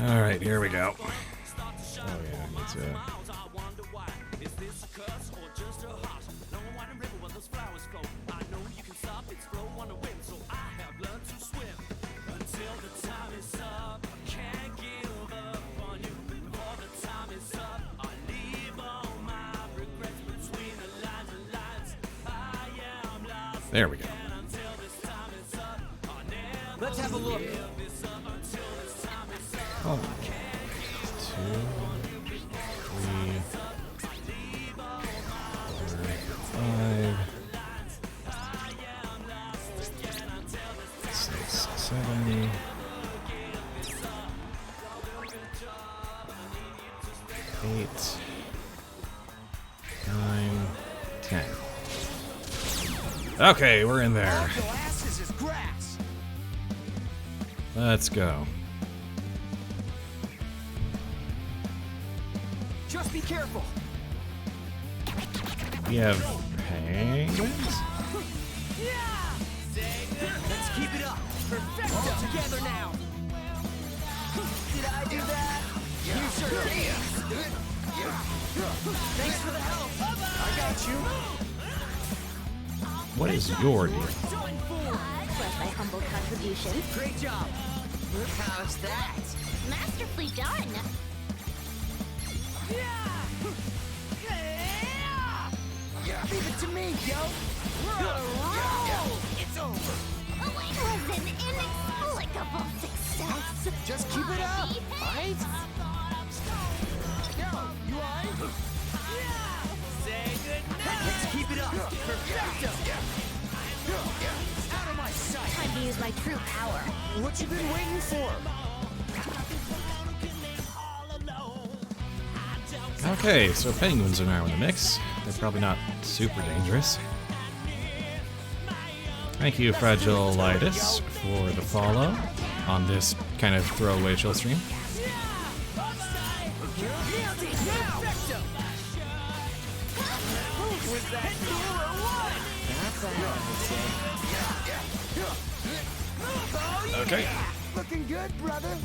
Alright, here we go. Oh yeah, it's there we go. Let's have a look. Oh. 2, 3, 4, 5, 6, 7, 8, 9, 10. Okay, we're in there. Let's go. Just be careful. We have penguins? Let's keep it up. Perfect. All together now. Did I do that? You sure did. Thanks for the help. I got you. What is your deal? Was my humble contribution. Great job. How's that? Masterfully done. Leave it to me, yo. We're on a roll. It's over. It was an inexplicable success. Just keep it up, right? Yo, you alright? Say goodnight. Let's keep it up. Perfecto. Out of my sight. Time to use my true power. What you been waiting for? Okay, so penguins are now in the mix. They're probably not super dangerous. Thank you, Fragilitis, for the follow on this kind of throwaway chill stream. Okay. Looking good, brother.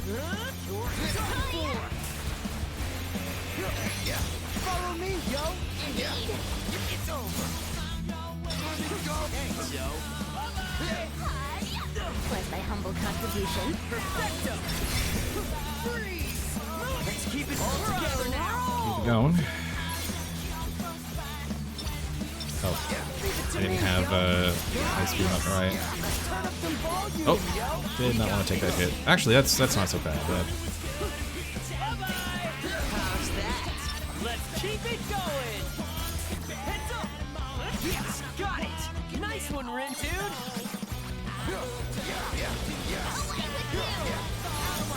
Follow me, yo. Indeed. It's over. Thanks, yo. Was my humble contribution. Perfecto. Freeze. Let's keep it all together now. Keep it going. Oh, I didn't have high speed up, right? Oh, did not want to take that hit. Actually, that's not so bad. How's that? Let's keep it going. Heads up. Yes, got it. Nice one, Rin, dude.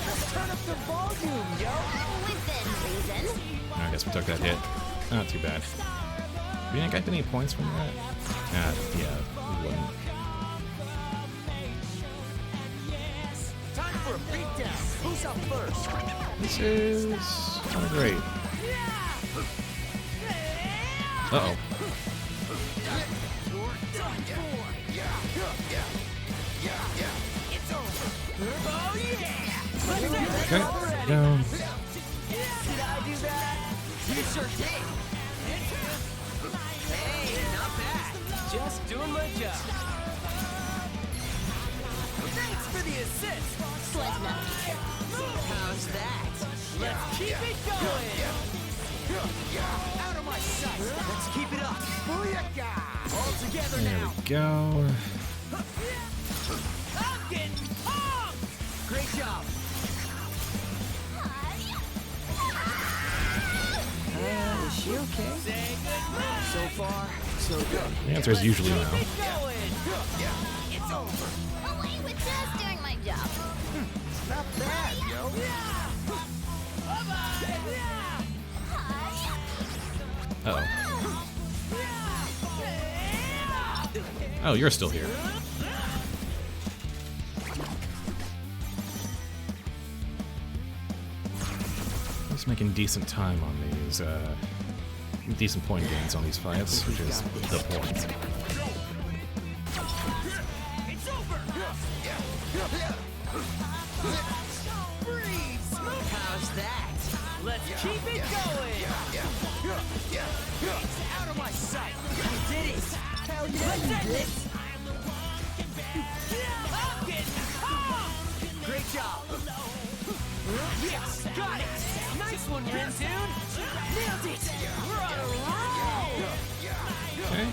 Let's turn up the volume, yo. Within reason. I guess we took that hit. Not too bad. We didn't get any points from that? Yeah, we wouldn't. Time for a beatdown. Who's up first? This is kind of great. Uh-oh. Okay, go. Did I do that? You sure did. Hey, not bad. Just doing my job. Thanks for the assist. Was nothing. How's that? Let's keep it going. Out of my sight. Let's keep it up. Booyaka! All together There now. we go. I'm getting pumped. Great job. Is she okay? Say goodnight. So far, so good. The answer is usually no. It's over. Away with just doing my job. Not bad, yo. Uh-oh. Oh, you're still here. Just making decent time on these, decent point gains on these fights, which is the point. It's over. How's that? Let's keep it going. Out of my sight. I did it. Hell yeah, let's end this. Great job. Yes, got it. Nice one, Rintoon. Nailed it. We're on a roll. Okay.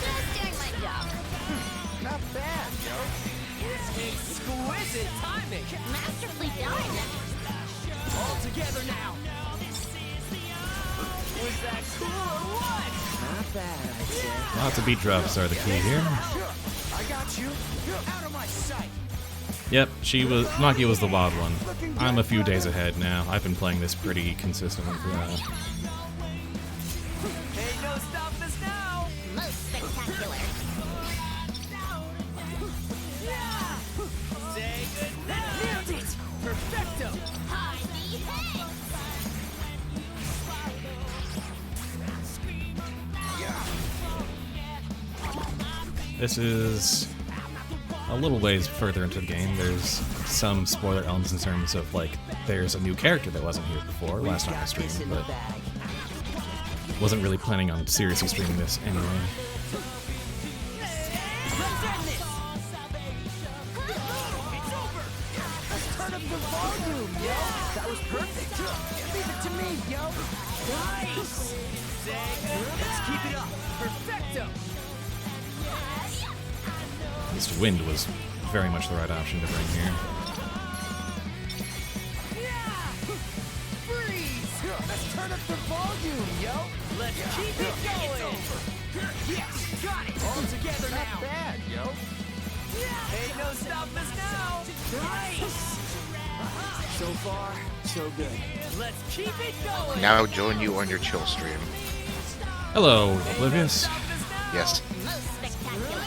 Just doing my job. Not bad, yo. Exquisite timing. Masterfully done. All together now. Was that cool or what? Not bad, I'd say. Lots of beat drops are the key here. I got you. Out of my sight. Yep, Maki was the wild one. I'm a few days ahead now. I've been playing this pretty consistently throughout. Ain't no stopping us now. Most spectacular. Say good night. Nailed it. Perfecto. High the head. This is a little ways further into the game. There's some spoiler elements in terms of, like, there's a new character that wasn't here before last time I streamed, but wasn't really planning on seriously streaming this anyway. Let's end this. It's over. Let's turn up the volume, yo. That was perfect. Leave it to me, yo. Nice. Let's keep it up. Perfecto. This wind was very much the right option to bring here. Freeze. Let's turn up the volume, yo. Let's keep it going. Yes, got it. All together now. Not bad, yo. Ain't no stopping us now. Nice. So far, so good. Let's keep it going. Now join you on your chill stream. Hello, Oblivious. Yes, Most spectacular.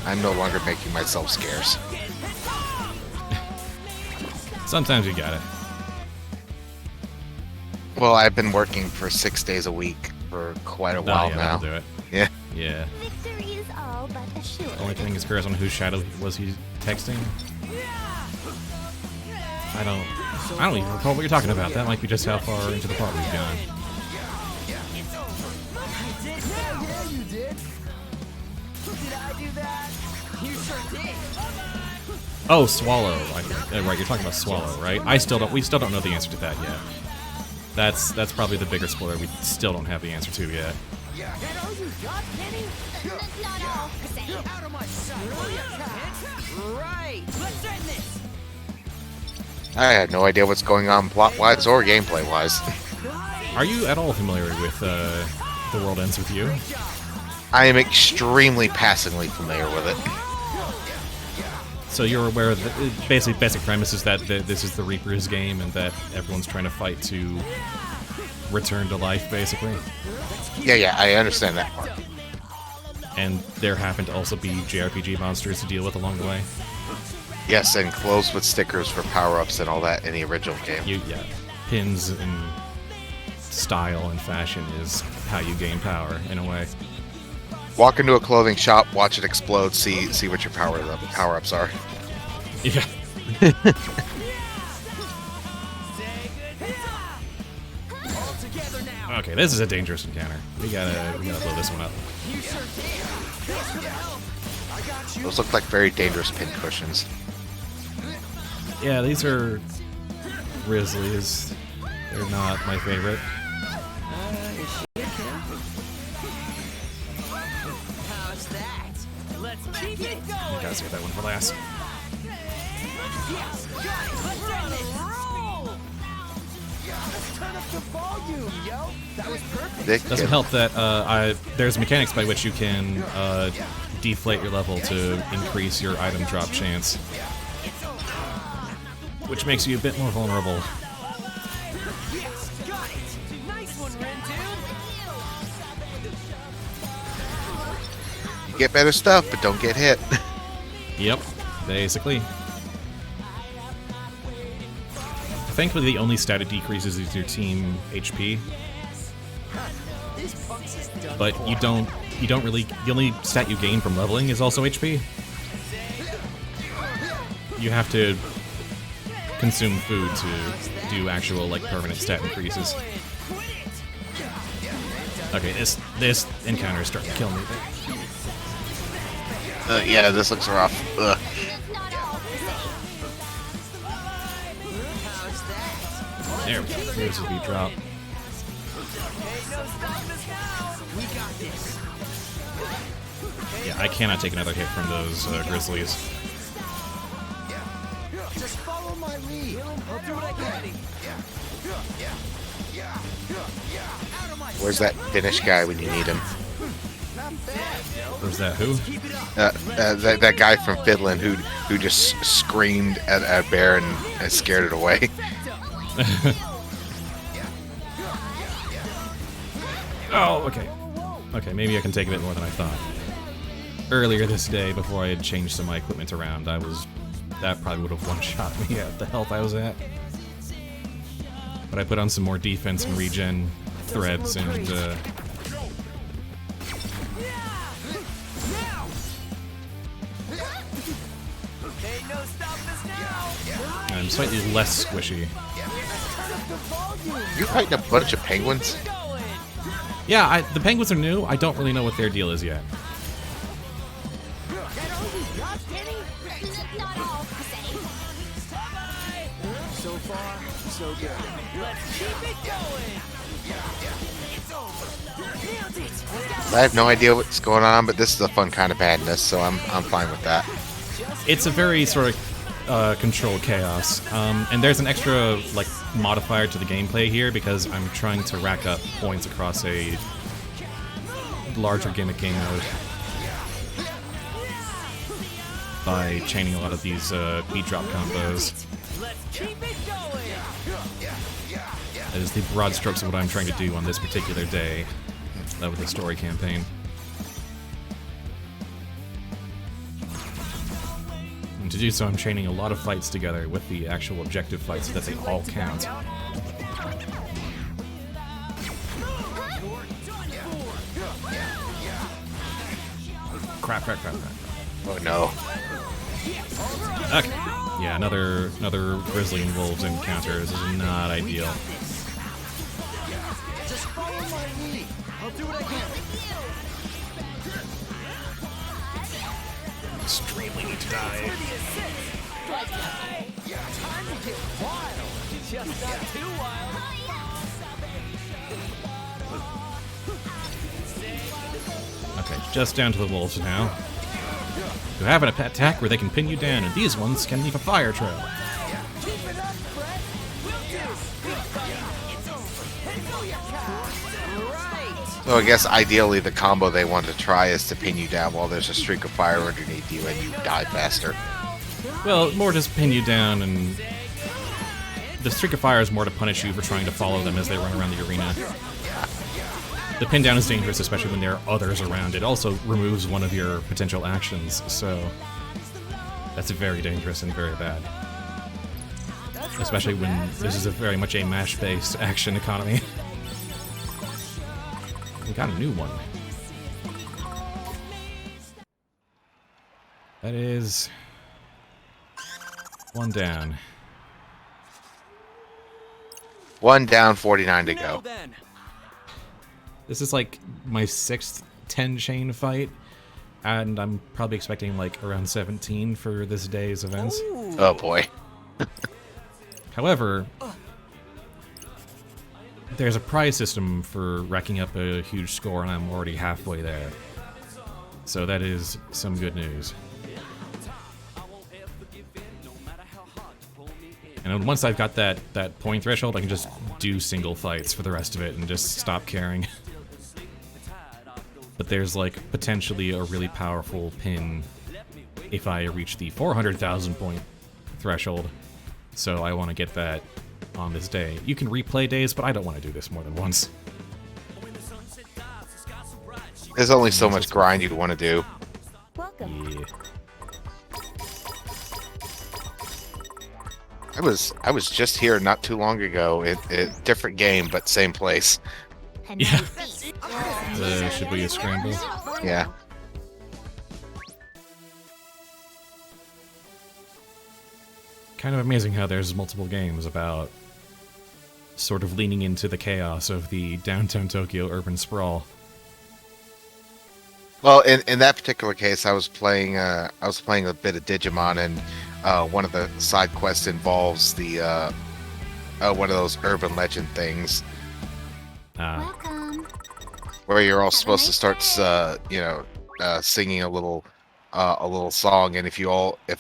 I'm no longer making myself scarce. Sometimes you got it. Well, I've been working for 6 days a week for quite a while yeah, now. that'll do it. Yeah. Yeah. Victory is all but assured. Only thing is curious on whose shadow was he texting. I don't even recall what you're talking about. That might be just how far into the plot we've gone. Yeah, you did. Did I do that? You sure did. Oh, Swallow. Right, you're talking about Swallow, right? We still don't know the answer to that yet. That's probably the bigger spoiler we still don't have the answer to yet. That all you got, Penny? Not all the same. Out of my sight. Right. Let's end this. I had no idea what's going on plot-wise or gameplay-wise. Are you at all familiar with The World Ends With You? I am extremely passingly familiar with it. So you're aware of the basic premise is that this is the Reaper's game and that everyone's trying to fight to return to life, basically. Yeah, I understand that part. And there happen to also be JRPG monsters to deal with along the way. Yes, and clothes with stickers for power-ups and all that in the original game. Yeah, pins and style and fashion is how you gain power, in a way. Walk into a clothing shop, watch it explode, see what your power-ups are. Yeah. Okay, this is a dangerous encounter. We gotta blow this one up. Those look like very dangerous pin cushions. Yeah, these are Grizzlies. They're not my favorite. How's that? Let's keep it You going. gotta save that one for last. Yes, got it. Let's end this. Roll. Let's turn up the volume, yo. That was perfect. Doesn't help that there's mechanics by which you can deflate your level to increase your item drop chance, which makes you a bit more vulnerable. Yes, got it. Nice one, Rintoon. You get better stuff, but don't get hit. Yep, basically. Thankfully, the only stat it decreases is your team HP, These punks is done. but you don't really. The only stat you gain from leveling is also HP. you have to consume food to do actual like permanent stat increases. Okay, this encounter is starting to kill me. Yeah, this looks rough. Ugh. Not all the same. There we go. Here's a beat drop. Yeah, I cannot take another hit from those grizzlies. Just follow my lead. I'll do what I can. Where's that Finnish guy when you need him? Where's that? Who? That guy from Finland who just screamed at a bear and scared it away. Oh, okay. Okay, maybe I can take a bit more than I thought. Earlier this day, before I had changed some of my equipment around, that probably would have one-shot me at the health I was at. But I put on some more defense and regen threads, and I'm slightly less squishy. You're fighting a bunch of penguins? Yeah, the penguins are new. I don't really know what their deal is yet. Not all the same. So far, so good. Let's keep it going. Nailed it. I have no idea what's going on, but this is a fun kind of madness, so I'm fine with that. It's a very sort of controlled chaos, and there's an extra like modifier to the gameplay here because I'm trying to rack up points across a larger gimmick game mode by chaining a lot of these beat drop combos. Let's keep it going. That is the broad strokes of what I'm trying to do on this particular day of the story campaign. And to do so, I'm chaining a lot of fights together with the actual objective fights so that they all count. Crap, crap, crap, crap. Oh no. Okay. Yeah, another grizzly and wolves encounter. This is not ideal. Just follow my lead. I'll do what I can. Extremely need to die. Time to get wild. Just not too wild. Okay, just down to the wolves now. You have an attack where they can pin you down, and these ones can leave a fire trail. Keep it up, Fred. Right. So I guess ideally the combo they want to try is to pin you down while there's a streak of fire underneath you and you die faster. Well, more just pin you down, and the streak of fire is more to punish you for trying to follow them as they run around the arena. The pin down is dangerous, especially when there are others around. It also removes one of your potential actions, so that's very dangerous and very bad. Especially when this is very much a mash-based action economy. We got a new one. That is one down. One down, 49 to go. Then. This is like my 6th 10 chain fight, and I'm probably expecting like around 17 for this day's events. Oh boy. However, there's a prize system for racking up a huge score, and I'm already halfway there. So that is some good news. And once I've got that point threshold, I can just do single fights for the rest of it and just stop caring. But there's like potentially a really powerful pin if I reach the 400,000 point threshold. So I want to get that on this day. You can replay days, but I don't want to do this more than once. There's only so much grind you'd want to do. Welcome. Yeah. I was just here not too long ago. Different game, but same place. And Yeah. nice beat. Should we scramble? Yeah. kind of amazing how there's multiple games about sort of leaning into the chaos of the downtown Tokyo urban sprawl. Well, in that particular case, I was playing a bit of Digimon, and one of the side quests involves the one of those urban legend things Welcome. where you're all Have a supposed to nice start, singing a little song, and if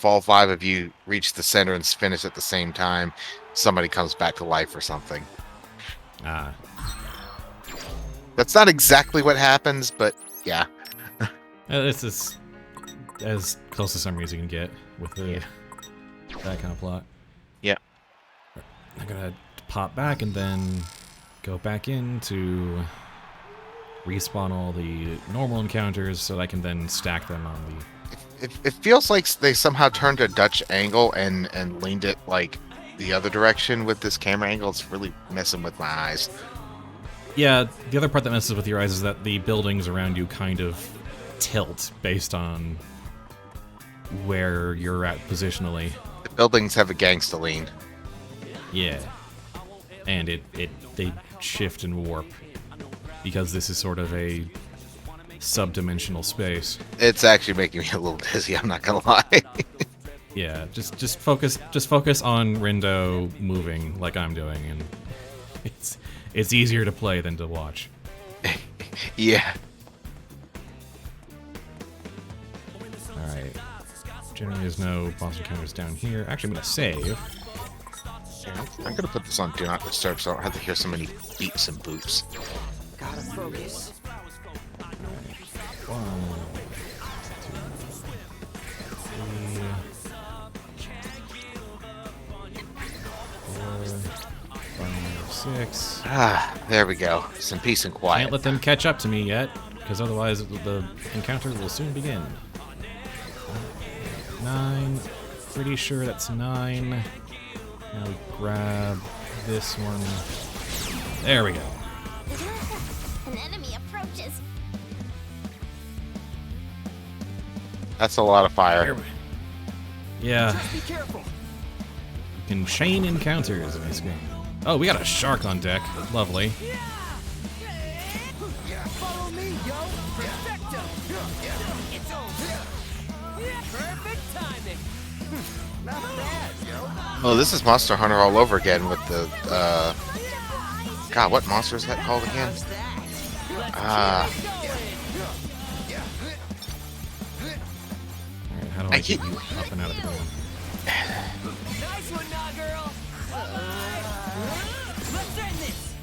all five of you reach the center and finish at the same time, somebody comes back to life or something. That's not exactly what happens, but yeah. This is as close to summary as you can get with that kind of plot. Yeah. I'm gonna pop back and then go back in to respawn all the normal encounters so I can then stack them on the... It feels like they somehow turned a Dutch angle and leaned it like the other direction with this camera angle. It's really messing with my eyes. Yeah, the other part that messes with your eyes is that the buildings around you kind of tilt based on where you're at positionally. The buildings have a gangsta lean. Yeah. And they shift and warp because this is sort of a sub-dimensional space. It's actually making me a little dizzy, I'm not gonna lie. Yeah, just focus on Rindo moving like I'm doing, and it's easier to play than to watch. Yeah. Alright. Generally there's no boss encounters down here. Actually, I'm gonna save. I'm gonna put this on Do Not Disturb so I don't have to hear so many beeps and boops. Gotta focus. 1, 2, 3, 4, 5, 6. Ah, there we go. Some peace and quiet. Can't let them catch up to me yet, because otherwise the encounter will soon begin. 9. Pretty sure that's 9. Now we grab this one. There we go. An enemy approaches. That's a lot of fire. Yeah, Just be careful. you can chain encounters in this game. Oh, we got a shark on deck. Lovely. Follow me, yo. Perfecto. It's over. Perfect timing. Not bad, yo. Oh, this is Monster Hunter all over again with the, God, what monster is that called again? How's that? Ah, Alright, how do I get you up and out of the game? Nice one, nah, girl. Let's end this.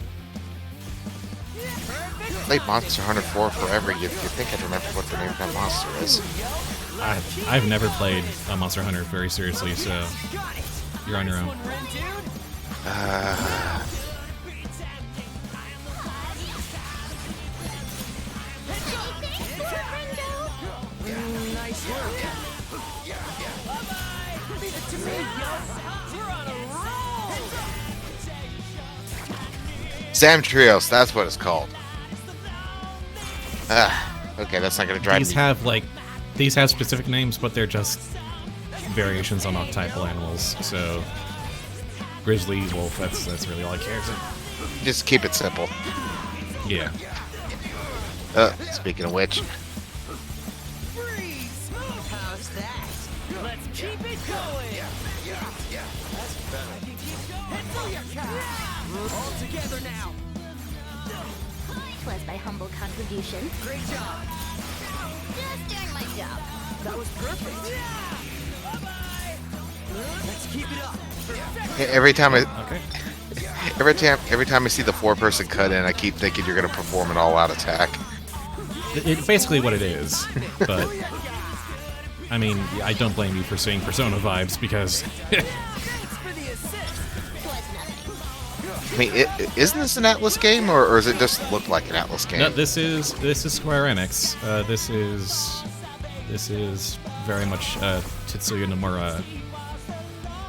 Perfect. played Monster Hunter 4 forever. You'd think I'd remember what the name of that monster is. I've never played a Monster Hunter very seriously, so you're on your own. Nice work. Leave it to me, yo. You're on a roll. Sam Trios, that's what it's called. Okay, that's not gonna drive me. These have specific names, but they're just variations on archetypal animals. So, grizzly, wolf, that's really all I care about. Just keep it simple. Yeah. Speaking of which, Freeze. How's that? Let's keep it going. That's better. Pencil your car. All together now. Was my humble contribution. Great job. Just doing my job. That was perfect. Let's keep it up. every time Okay. every time I see the 4-person cut in, I keep thinking you're gonna perform an all-out attack. It's basically what it is, but I mean, I don't blame you for saying Persona vibes because Thanks for the assist. Was nothing. I mean, isn't this an Atlas game, or does it just look like an Atlas game? no, this is Square Enix. This is very much Tetsuya Nomura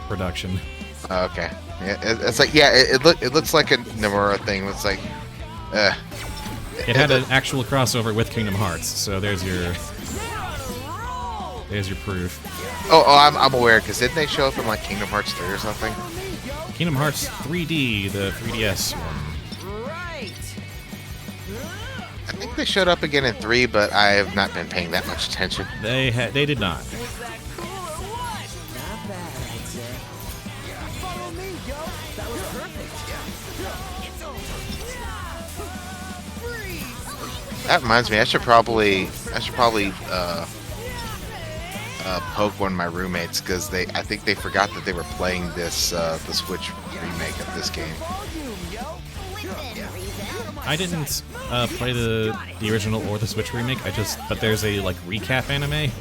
production. Okay, yeah, it's like it looks like a Nomura thing. It's like, It had an actual crossover with Kingdom Hearts, so there's your proof. I'm aware, because didn't they show up in like Kingdom Hearts 3 or something? Kingdom Hearts 3D, the 3DS one. Right. I think they showed up again in 3, but I have not been paying that much attention. They did not. Was that cool or what? Not bad, I'd say. Follow me, yo. That was perfect. Freeze. That reminds me, I should probably poke one of my roommates, because I think they forgot that they were playing this the Switch remake of this game. Volume, yo. Within reason. I didn't play the original or the Switch remake. But there's a like recap anime,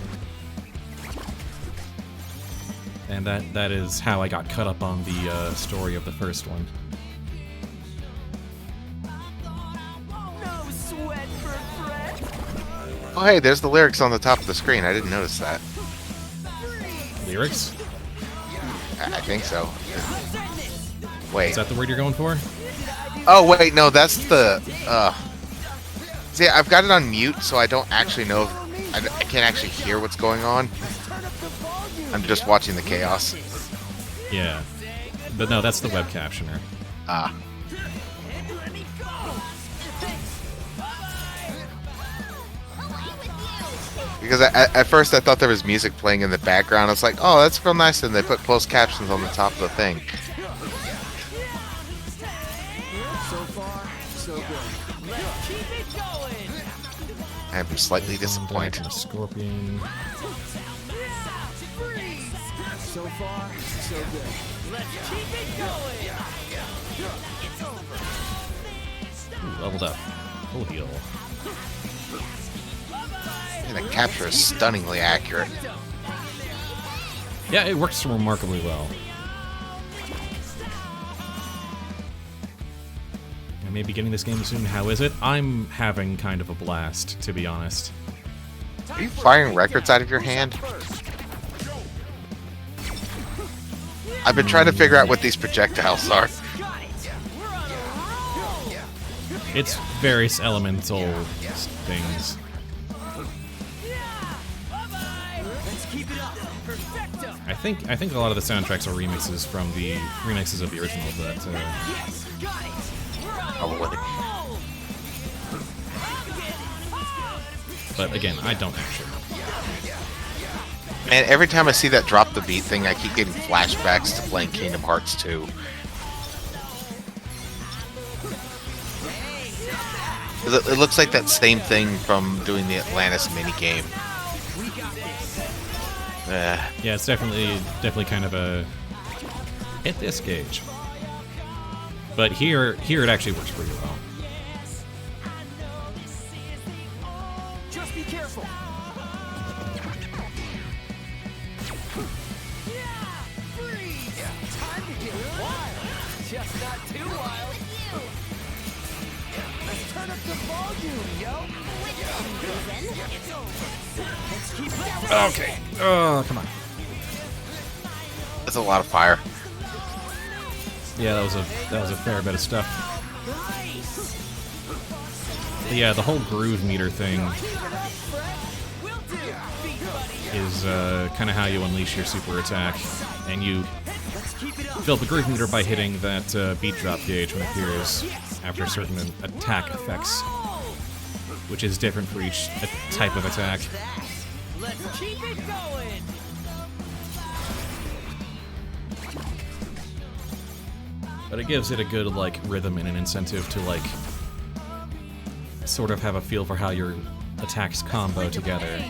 and that is how I got caught up on the story of the first one. No sweat for Fred. Oh, hey, there's the lyrics on the top of the screen. I didn't notice that. Lyrics? I think so. Wait. Is that the word you're going for? Oh, wait, no, that's the. See, I've got it on mute, so I don't actually know. I can't actually hear what's going on. I'm just watching the chaos. Yeah. But no, that's the web captioner. Ah. Because at first I thought there was music playing in the background. I was like, oh, that's real nice. And they put closed captions on the top of the thing. So far, so good. Let's keep it going. I'm slightly disappointed. And a scorpion. Freeze. So far, so good. Let's keep it going. It's over. Ooh, leveled up. Full heal. And the capture is stunningly accurate. Yeah, it works remarkably well. I may be getting this game soon. How is it? I'm having kind of a blast, to be honest. Are you firing records out of your hand? I've been trying to figure out what these projectiles are. It's various elemental things. I think a lot of the soundtracks are remixes from the remixes of the original, but again, I don't actually know. Man, every time I see that drop the beat thing, I keep getting flashbacks to playing Kingdom Hearts 2. It looks like that same thing from doing the Atlantis minigame. Yeah, it's definitely kind of a hit this gauge. But here it actually works pretty well. Just be careful. Freeze. Time to get wild. Just not too wild. Let's turn up the volume, yo. Within reason. It's over. Let's keep it going. Okay. Oh, come on. That's a lot of fire. Yeah, that was a fair bit of stuff. Nice. But yeah, the whole groove meter thing Will do. Beat buddy. is kind of how you unleash your super attack, and you Let's keep it up. fill the groove meter by hitting that beat drop gauge when it appears after certain attack effects, which is different for each type of attack. Let's keep it going. But it gives it a good like rhythm and an incentive to like sort of have a feel for how your attacks combo together.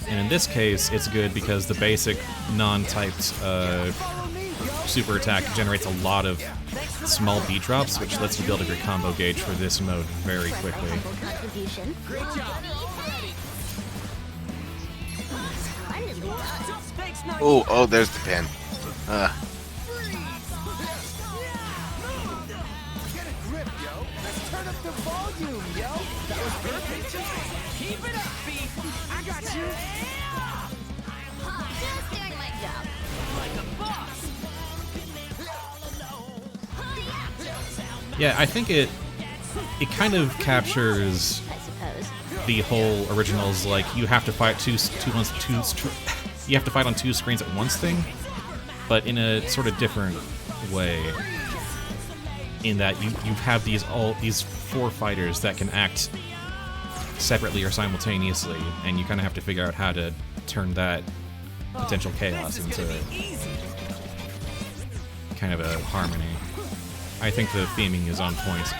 And in this case, it's good because the basic non-typed super attack generates a lot of small beat drops, which lets you build a good combo gauge for this mode very quickly. Contribution. Great job. Oh, there's the pin. Get a grip, yo. Let's turn up the volume, yo. That was perfect. Keep it up, B. I got you. Just doing my job. Like a boss. Yeah, I think it kind of captures I suppose. the whole originals like you have to fight you have to fight on two screens at once thing, but in a sort of different way. In that you have these 4 fighters that can act separately or simultaneously, and you kind of have to figure out how to turn that potential chaos into kind of a harmony. I think the theming is on point.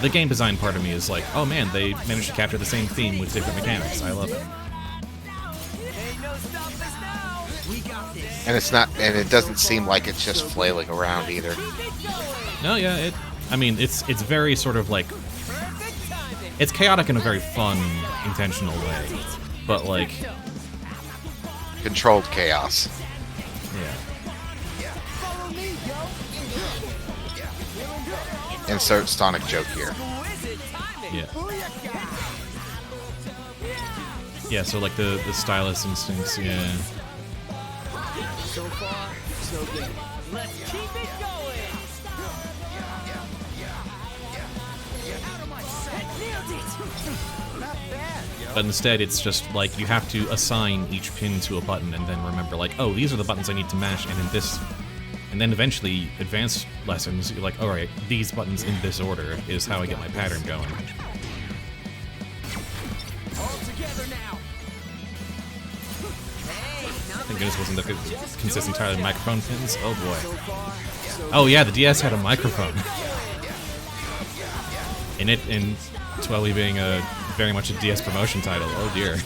The game design part of me is like, oh man, they managed to capture the same theme with different mechanics. I love it. And it's not, and it doesn't seem like it's just flailing around either. No, yeah, I mean, it's very sort of like, it's chaotic in a very fun, intentional way, but like Controlled chaos. yeah. Insert Sonic joke here. Yeah. Yeah, so like the stylus instincts, yeah. So far, so good. Let's keep it going. Out of my sight. Nailed it. Not bad, yo. But instead, it's just like you have to assign each pin to a button and then remember, like, oh, these are the buttons I need to mash, and in this. And then eventually, advanced lessons, you're like, alright, these buttons in this order is how I get my pattern going. All together now. Thank goodness wasn't that consist entirely of microphone pins. Oh boy. Oh yeah, the DS had a microphone. In it, in Twelly being a very much a DS promotion title. Oh dear.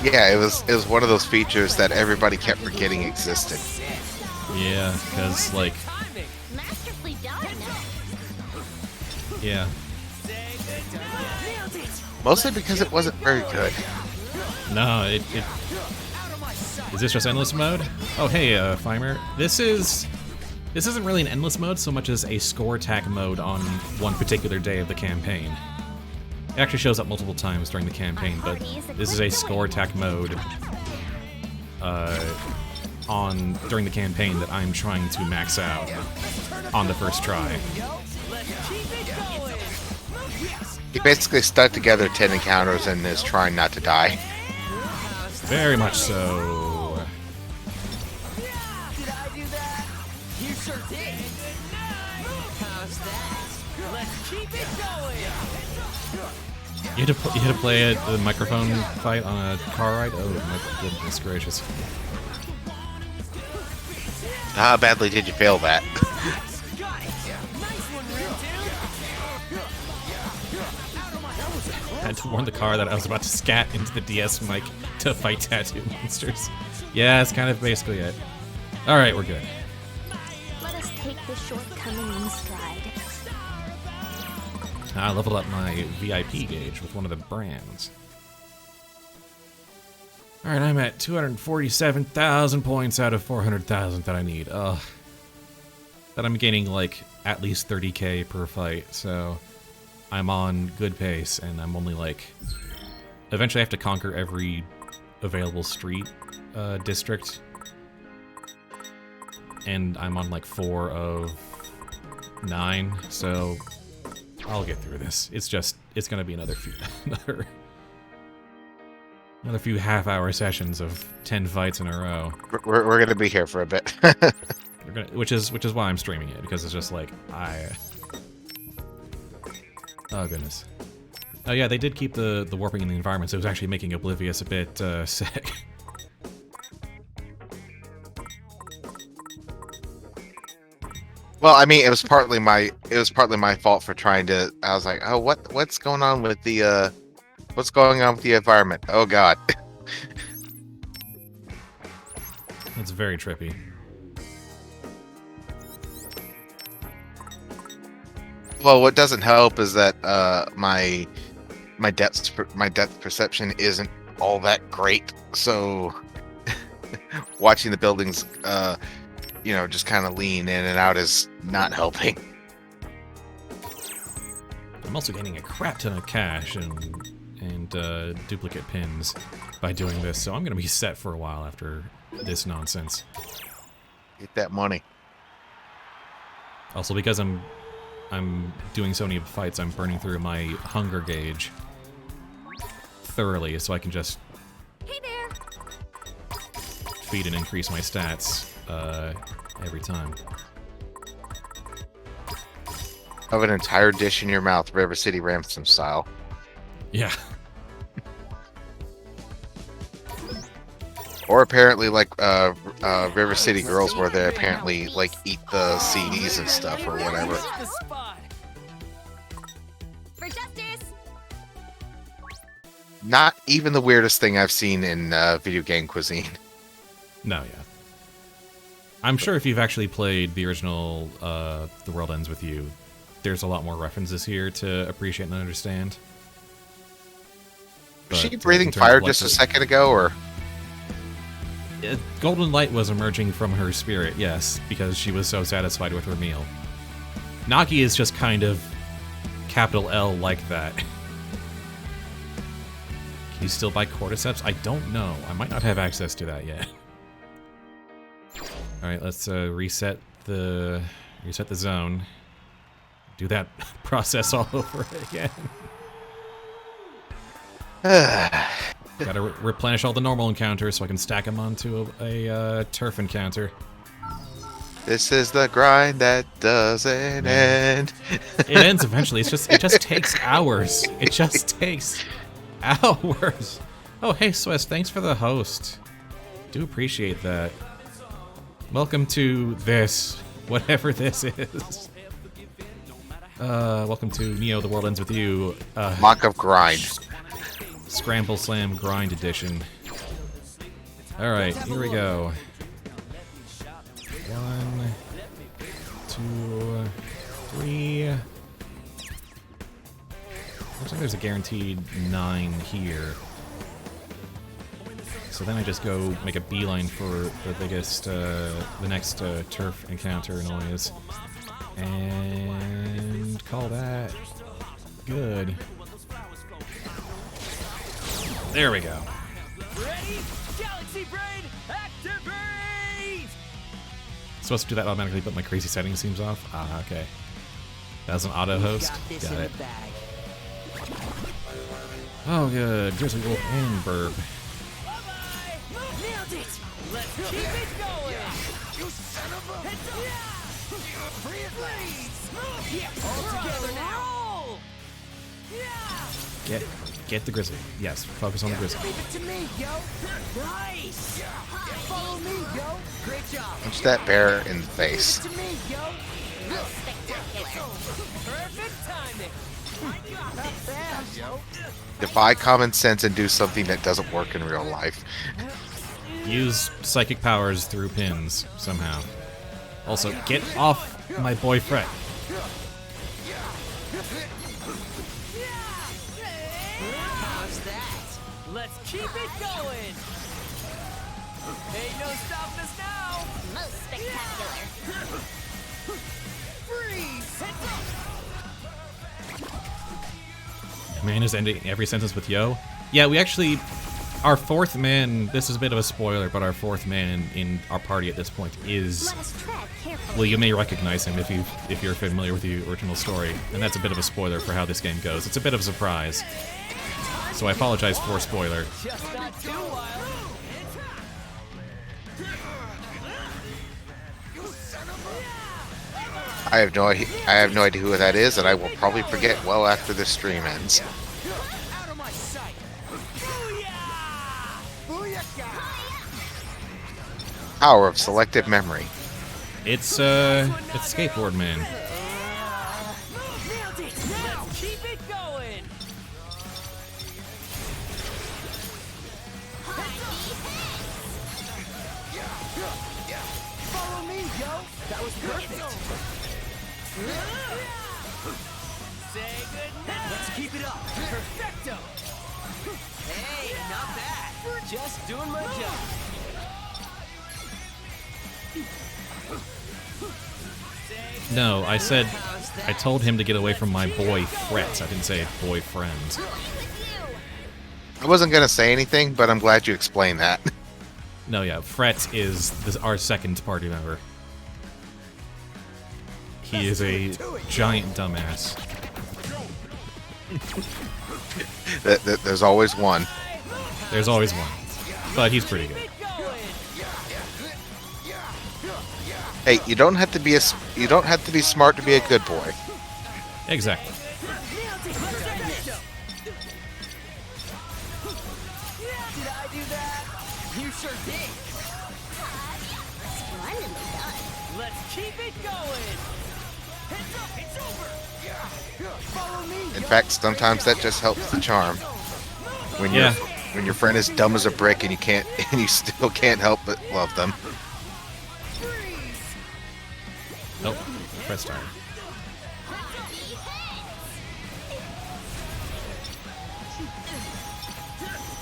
Yeah, it was one of those features that everybody kept forgetting existed. Yeah, because like, Masterfully done. yeah. Mostly because it wasn't very good. No, it is this just endless mode? Oh hey, Fimer. This isn't really an endless mode so much as a score attack mode on one particular day of the campaign. It actually shows up multiple times during the campaign, but this is a score attack mode during the campaign that I'm trying to max out on the first try. He basically stuck together 10 encounters and is trying not to die. Very much so. Did I do that? You sure did. How's that? Let's keep it going. You had to play a microphone fight on a car ride? Oh my goodness gracious. How badly did you fail that? Got it. Nice one, Red I had to warn the car that I was about to scat into the DS mic to fight tattoo monsters. Yeah, that's kind of basically it. Alright, we're good. Let us take this shortcoming in stride. I leveled up my VIP gauge with one of the brands. Alright, I'm at 247,000 points out of 400,000 that I need. Ugh. That I'm gaining like at least 30k per fight, so I'm on good pace, and I'm only like... Eventually I have to conquer every available street district. And I'm on like 4 of 9, so I'll get through this. It's gonna be another few half-hour sessions of 10 fights in a row. We're gonna be here for a bit. Which is why I'm streaming it, because it's just like oh goodness. Oh yeah, they did keep the warping in the environment, so it was actually making Oblivious a bit sick. Well, I mean, it was partly my fault for trying to. I was like, oh, what's going on with the environment? Oh God. It's very trippy. Well, what doesn't help is that my depth perception isn't all that great. So watching the buildings, just kind of lean in and out is not helping. I'm also gaining a crap ton of cash and duplicate pins by doing this, so I'm gonna be set for a while after this nonsense. Get that money. Also, because I'm doing so many fights, I'm burning through my hunger gauge thoroughly, so I can just Hey there. feed and increase my stats every time. Have an entire dish in your mouth, River City Ransom style. Yeah. Or apparently, like River City Girls, where they apparently like eat the CDs and stuff or whatever. The spot. For justice. Not even the weirdest thing I've seen in video game cuisine. No, yeah. I'm sure if you've actually played the original The World Ends With You, there's a lot more references here to appreciate and understand. Was she But, breathing in terms fire of just a what second ago, or? golden light was emerging from her spirit, yes, because she was so satisfied with her meal. Nagi is just kind of capital L like that. Can you still buy cordyceps? I don't know. I might not have access to that yet. Alright, let's reset the zone. Do that process all over again. Gotta replenish all the normal encounters so I can stack them onto a turf encounter. This is the grind that doesn't end. It ends eventually. It just takes hours. It just takes hours. Oh, hey, Swiss, thanks for the host. Do appreciate that. Welcome to this, whatever this is. Welcome to Neo, The World Ends With You. Mock of grind. Scramble Slam Grind Edition. Alright, here we go. 1, 2, 3. Looks like there's a guaranteed 9 here. So then I just go make a beeline for the biggest, the next turf encounter noise. And call that good. There we go. Ready? Galaxy Brain, activate! Supposed to do that automatically, but my crazy settings seems off. Ah, okay. That was an auto host. Got it. Oh, good. Grizzly Wolf and Burb. Nailed it! Let's keep it going! You son of a... Free at last! Yeah, all together now! Yeah! Get the Grizzly. Yes, focus on the Grizzly. Leave it to me, yo! Nice! Follow me, yo! Great job! Punch that bear in the face. To me, yo! Perfect timing! Not bad, yo! Defy common sense and do something that doesn't work in real life. Use psychic powers through pins, somehow. Also, get off my boy Fred. How's that? Let's keep it going! Ain't no stopping us now! Most spectacular. Freeze! Man is ending every sentence with yo. Yeah, we actually... Our fourth man, this is a bit of a spoiler, but our fourth man in our party at this point is... Let us tread carefully. Well, you may recognize him if you're familiar with the original story, and that's a bit of a spoiler for how this game goes. It's a bit of a surprise. So I apologize for spoiler. Just not too wild! I have no idea who that is, and I will probably forget well after this stream ends. Out of my sight! Booyah! Booyah! Power of selective memory. It's Skateboard Man. Nailed it! Let's keep it going! Follow me, yo! That was perfect! Say goodnight! Let's keep it up! Perfecto! Hey, not bad! Just doing my job! No, I said... I told him to get away from my boy Frets. I didn't say boyfriend. I wasn't gonna say anything, but I'm glad you explained that. No, yeah, Frets is our second party member. he is a giant dumbass. There's always one. There's always one, but he's pretty good. Hey, you don't have to be smart to be a good boy. Exactly. Did I do that? You sure did. Splendidly done. Let's keep it going. Heads up, it's over. Follow me. In fact, sometimes that just helps the charm. When Yeah. when your friend is dumb as a brick and you still can't help but love them. Nope. Press start.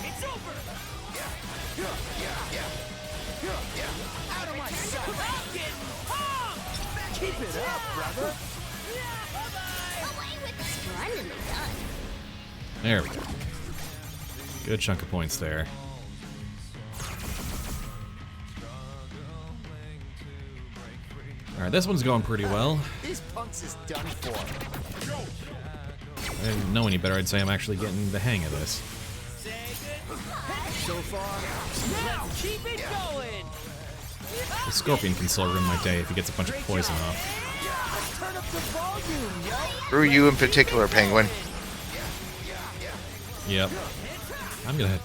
It's over. Out of my sight. Keep it up, brother. Splendidly done. There we go. Good chunk of points there. Alright, this one's going pretty well. These punks is done for. I didn't know any better, I'd say I'm actually getting the hang of this. So far, let's keep it going. The Scorpion can still ruin my day if he gets a bunch of poison off. Let's turn up the volume, yo. Through you in particular, Penguin. Yep. I'm gonna...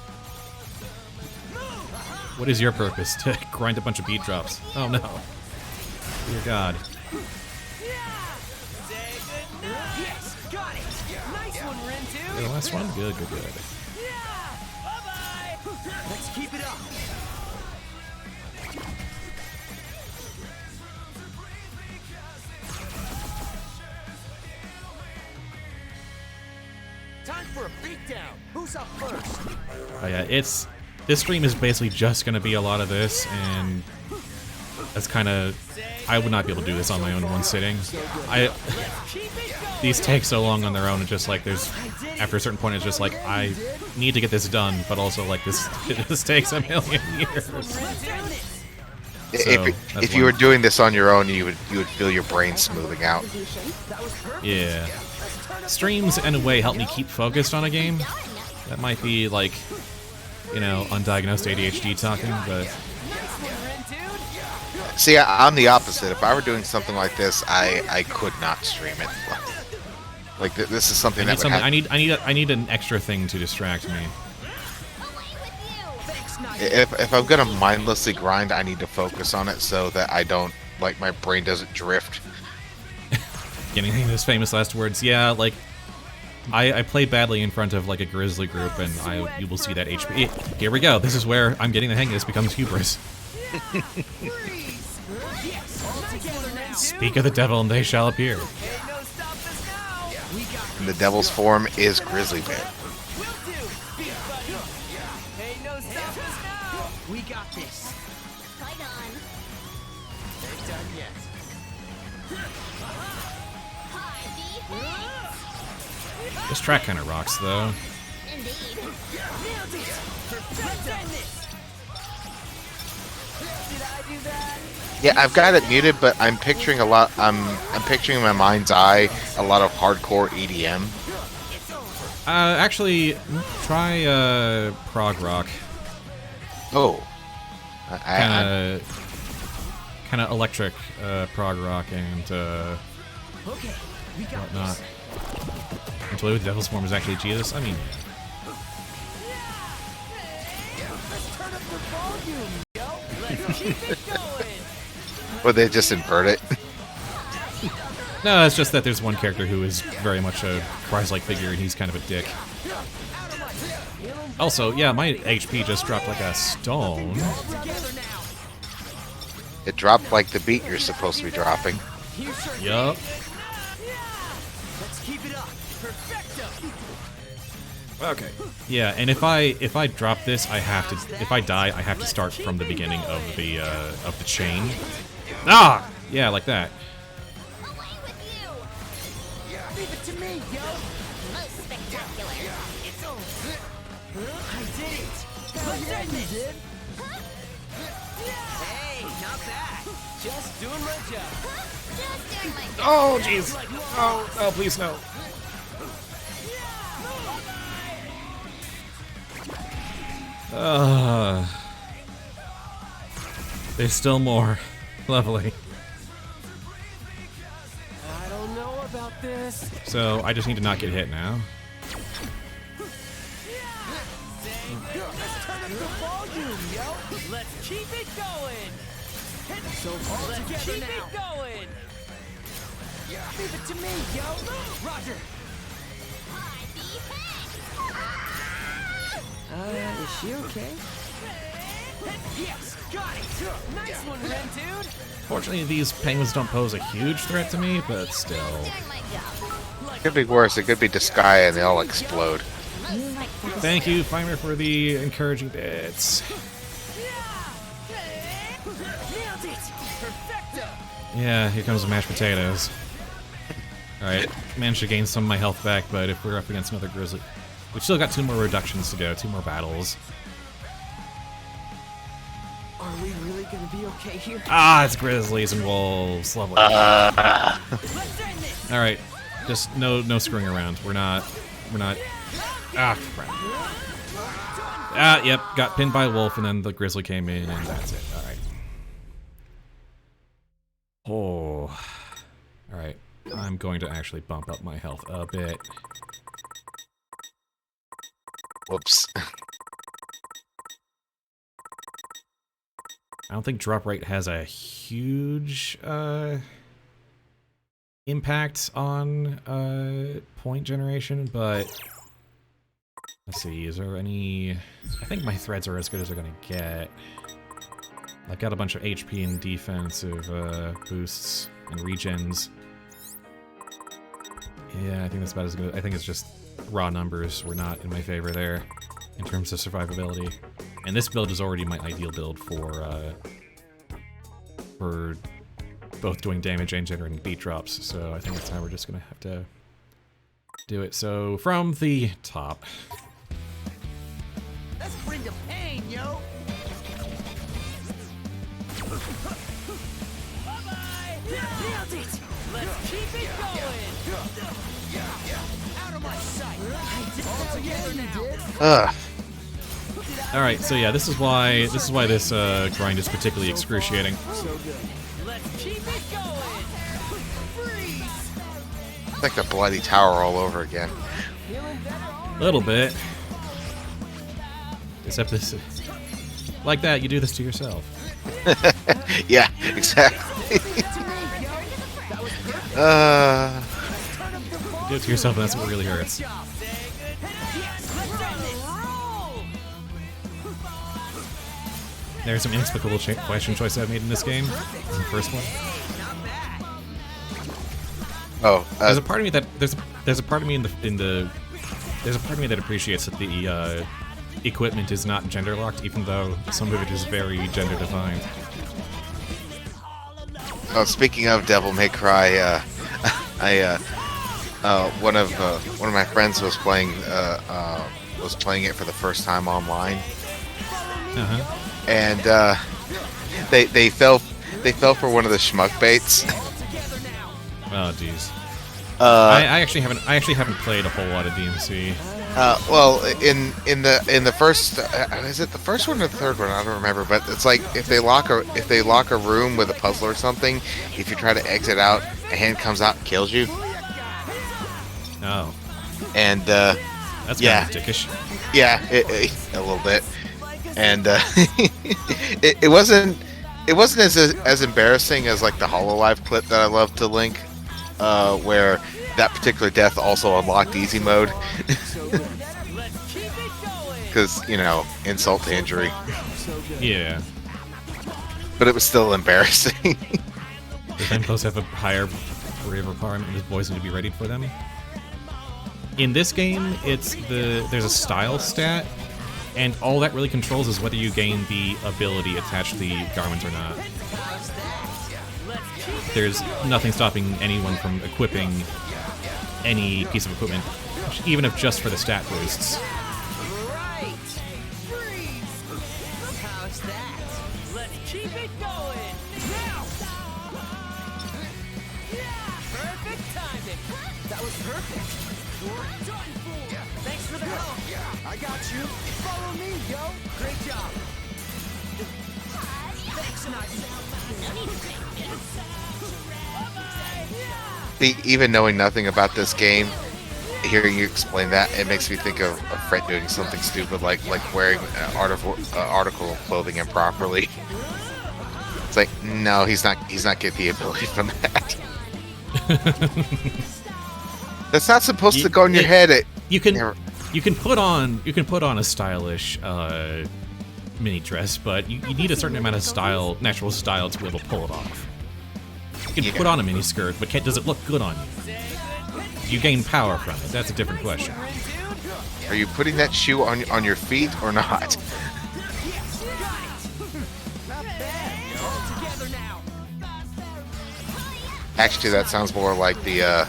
What is your purpose? To grind a bunch of beat drops? Oh no. Dear God. Yes, got it. Nice one, Rin, The dude. last one? Good, good, good. Bye-bye. Let's keep it up. Time for a beatdown. Who's up first? Oh yeah, this stream is basically just gonna be a lot of this, and that's kind of... I would not be able to do this on my own in one sitting. These take so long on their own, it's just like there's... After a certain point, it's just like, I need to get this done, but also like this takes a million years. If you were doing this on your own, you would feel your brain smoothing out. Yeah. Streams, in a way, help me keep focused on a game. That might be, like, you know, undiagnosed ADHD talking, but... See, I'm the opposite. If I were doing something like this, I could not stream it. Like this is something that would happen. I need an extra thing to distract me. If I'm gonna mindlessly grind, I need to focus on it so that I don't, like, my brain doesn't drift. Getting his famous last words. Yeah, like, I play badly in front of, like, a grizzly group, and you will see that HP. Here we go. This is where I'm getting the hang of this becomes hubris. Speak of the devil, and they shall appear. And the devil's form is grizzly bear. We got this. Fight on. Ain't done yet. This track kind of rocks, though. Indeed. Nailed it. Did I do that? Yeah, I've got it muted, but I'm picturing a lot. I'm picturing in my mind's eye a lot of hardcore EDM. Actually, try prog rock. Oh, Kind of electric prog rock and Okay, we got whatnot. Until the devil's form is actually Jesus. I mean, Let's turn up the volume, yo. Let's keep it going. or they just invert it. no, it's just that there's one character who is very much a Christ-like figure, and he's kind of a dick. Also, yeah, my HP just dropped like a stone. Together now. It dropped like the beat you're supposed to be dropping. You sure Yup. Let's keep it up. Perfecto. Okay. Yeah, and if I drop this, I have to. If I die, I have to start from the beginning of the chain. Ah, yeah, like that. Leave it to me, yo. Most spectacular. It's over. I did it. Let's end this. Hey, Hey, not bad. Just doing my job. Just doing my job. Oh, jeez. Oh, please no. There's still more. Lovely. I don't know about this. So I just need to not get hit now. Let's turn up the volume, yo. Let's keep it going. So let's keep it going. Leave it to me, yo. Roger. Is she okay? Yes, got it. Nice one, Ren dude. Fortunately, these penguins don't pose a huge threat to me, but still. Doing my job. It could be worse. It could be Disgaea and they all explode. You like that? Thank you, Fimer, for the encouraging bits. Nailed it. Perfecto. Yeah, here comes the mashed potatoes. Alright, managed to gain some of my health back, but if we're up against another grizzly... We've still got 2 more reductions to go, 2 more battles. Are we really gonna be okay here? Ah, it's grizzlies and wolves. Lovely. Let's end this. Alright, just no screwing around. We're not... Ah, crap. Ah, yep, got pinned by a wolf, and then the grizzly came in, and that's it. Alright. Oh. Alright, I'm going to actually bump up my health a bit. Whoops. I don't think drop rate has a huge impact on point generation, but let's see, is there any... I think my threads are as good as they're gonna get. I've got a bunch of HP and defensive boosts and regens. Yeah, I think that's about as good. I think it's just raw numbers were not in my favor there in terms of survivability. And this build is already my ideal build for both doing damage and generating beat drops, so I think that's how we're just gonna have to do it. So, from the top. Let's bring the pain, yo. Bye-bye. Nailed it. Let's keep it going. Out of my sight. All together now. Ugh. Alright, so yeah, this is why this grind is particularly excruciating. So good. Let's keep it going. Freeze. It's like the Bloody Tower all over again. Feeling better already? A little bit. Except this... Like that, you do this to yourself. Yeah, exactly. Do it to yourself, and that's what really hurts. There's some inexplicable question choice I've made in this game. This is the first one. Oh, There's a part of me that there's a part of me there's a part of me that appreciates that the equipment is not gender locked, even though some of it is very gender defined. oh, speaking of Devil May Cry, one of my friends was playing it for the first time online, and they fell for one of the schmuck baits. Oh, jeez. I actually haven't played a whole lot of DMC. Well, in the first, is it the first one or the third one? I don't remember. But it's like if they lock a room with a puzzle or something, if you try to exit out, a hand comes out and kills you. Oh, And that's yeah. kind of dickish. Yeah, a little bit. And it wasn't as embarrassing as like the Hololive clip that I love to link, where that particular death also unlocked easy mode. Because, you know, insult to injury. Yeah. But it was still embarrassing. The Tempos have a higher rate of requirement, and his boys need to be ready for them. In this game, there's a style stat, and all that really controls is whether you gain the ability attached to the garment or not. There's nothing stopping anyone from equipping any piece of equipment, even if just for the stat boosts. Right. Freeze. How's that? Let's keep it going. That was perfect. Thanks for the help. I got you. Follow me, yo. Great job. Thanks, See, even knowing nothing about this game, hearing you explain that, it makes me think of Fred doing something stupid like wearing an article of clothing improperly. It's like, no, he's not getting the ability from that. That's not supposed to go in your head. You can put on a stylish mini dress, but you need a certain amount of natural style to be able to pull it off. You can put on a mini skirt, but does it look good on you? You gain power from it. That's a different question. Are you putting that shoe on your feet or not? Actually, that sounds more like that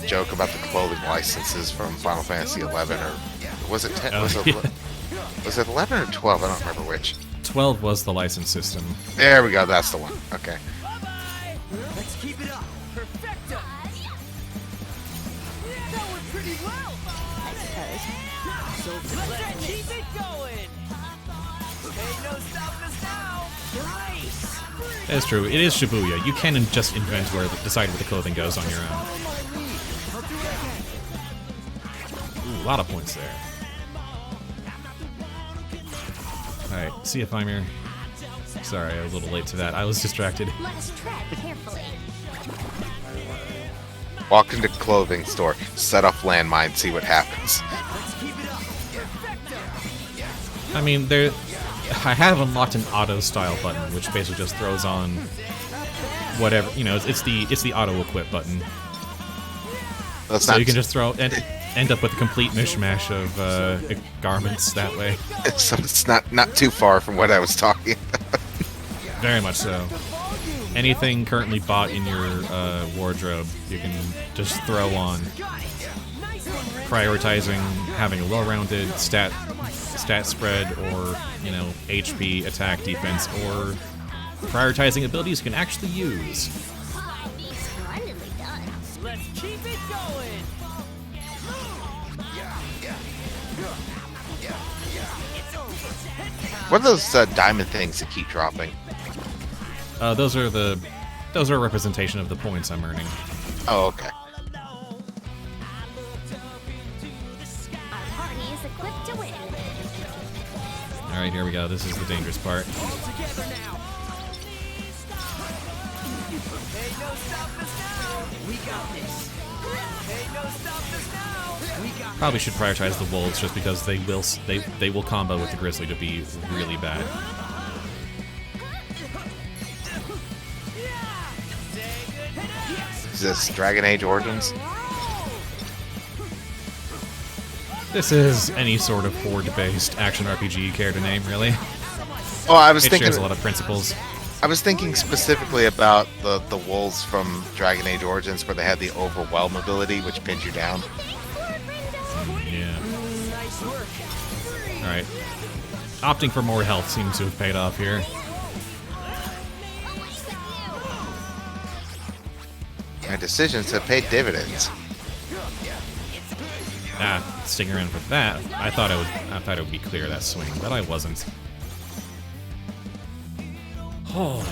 joke about the clothing licenses from Final Fantasy 11, or was it 10? Was it 11 or 12? I don't remember which. 12 was the license system. There we go. That's the one. Okay. Let's keep it up. Perfecto. That went pretty well. So let's keep it going. Ain't no stopping us now. Nice. That's true. It is Shibuya. You can just decide where the clothing goes on your own. Ooh, a lot of points there. Alright, see if I'm here. Sorry, I was a little late to that. I was distracted. Let us tread carefully. Walk into clothing store, set off landmine, see what happens. I mean, I have unlocked an auto style button, which basically just throws on whatever, it's the auto equip button. So you can just throw and end up with a complete mishmash of garments that way. So it's not too far from what I was talking about. Very much so. Anything currently bought in your wardrobe, you can just throw on. Prioritizing having a well-rounded stat spread, or HP, attack, defense, or prioritizing abilities you can actually use. Splendidly done. Let's keep it going. What are those diamond things that keep dropping? Those are a representation of the points I'm earning. Oh, okay. Our party is equipped to win. Alright, here we go. This is the dangerous part. All together now. Ain't no stopping us now. We got this. Ain't no stopping us now. We got Probably should prioritize the wolves just because they will combo with the grizzly to be really bad. Is this Dragon Age Origins? This is any sort of horde-based action RPG character name, really. Oh, I was It thinking. shares a lot of principles. I was thinking specifically about the wolves from Dragon Age Origins, where they had the overwhelm ability, which pins you down. Yeah. nice work. Alright. Opting for more health seems to have paid off here. My decisions have paid dividends. Sticking around for that. I thought it would be clear that swing, but I wasn't. Oh.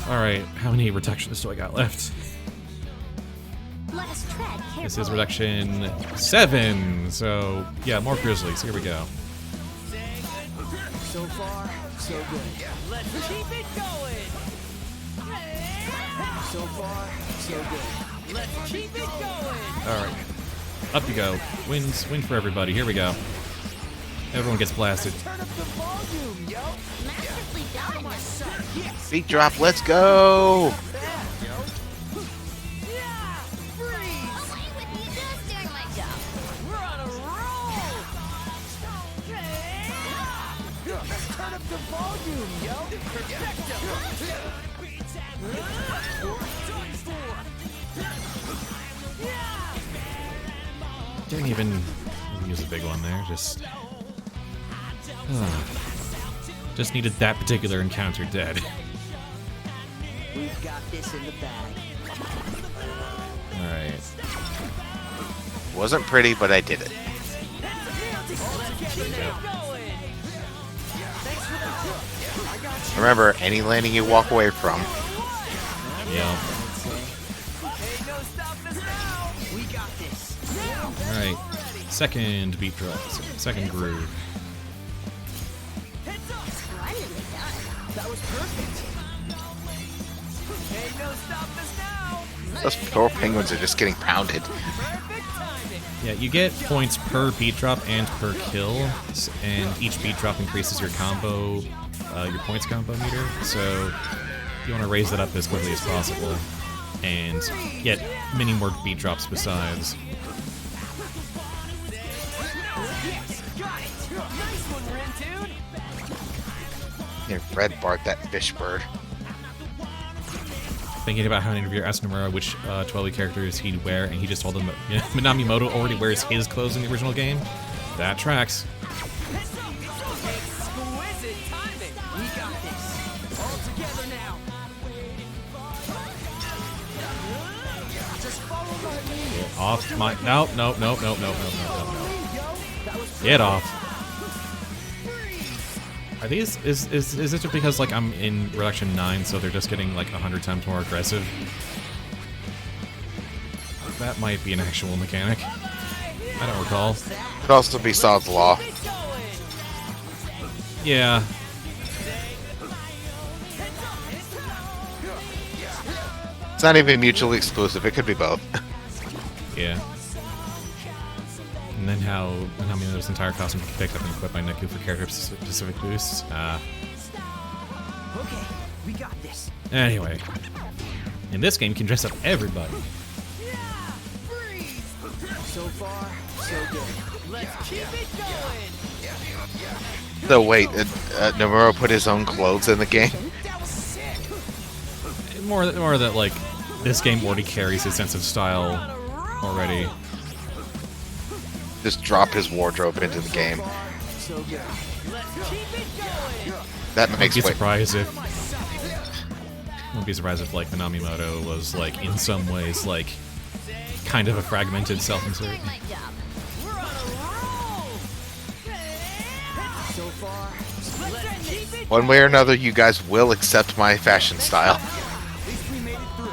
Alright, how many reductions do I got left? Let us tread carefully. This is reduction 7, so yeah, more grizzlies. Here we go. So far, so good. Let's keep it going. So far, so good. Let's keep it going. Alright. Up you go. Wins for everybody. Here we go. Everyone gets blasted. Turn up the volume, yo. Masterfully done. Feet drop, let's go! Bad, yo. Yeah, freeze. Away with you just during my job. We're on a roll. Let's turn up the volume, yo. Perfecto. Didn't even use a big one there. Just needed that particular encounter dead. We've got this in the bag. Alright. Wasn't pretty, but I did it. Remember, any landing you walk away from. Yeah. Alright. Second beat drop. Second groove. Those poor penguins are just getting pounded. Yeah, you get points per beat drop and per kill, and each beat drop increases your combo, your points combo meter, so you want to raise that up as quickly as possible, and get many more beat drops besides. Yeah, Red Bart, that fish bird. Thinking about how an interviewer asked Nomura which 12 characters he'd wear, and he just told them Minamimoto already wears his clothes in the original game. That tracks. Get off my... Nope. Get off. Are these... Is it just because, like, I'm in Reduction 9, so they're just getting, like, 100 times more aggressive? That might be an actual mechanic. I don't recall. Could also be Sod's Law. Yeah. It's not even mutually exclusive. It could be both. Yeah. And then how Minamimoto's entire costume can be picked up and equipped by Neku for character-specific boosts. Okay, we got this. Anyway. In this game, you can dress up everybody. So far, so good. Let's keep it going. So wait, Nomura put his own clothes in the game? That was sick. More that, like, this game already carries his sense of style already. Just drop his wardrobe into the game. So good. Let's keep it going. That Wouldn't makes be way. surprised if like Minamimoto was like in some ways like kind of a fragmented self-insert. My job. We're on a roll. So far, let's keep it. One way or another, you guys will accept my fashion style. At least we made it through.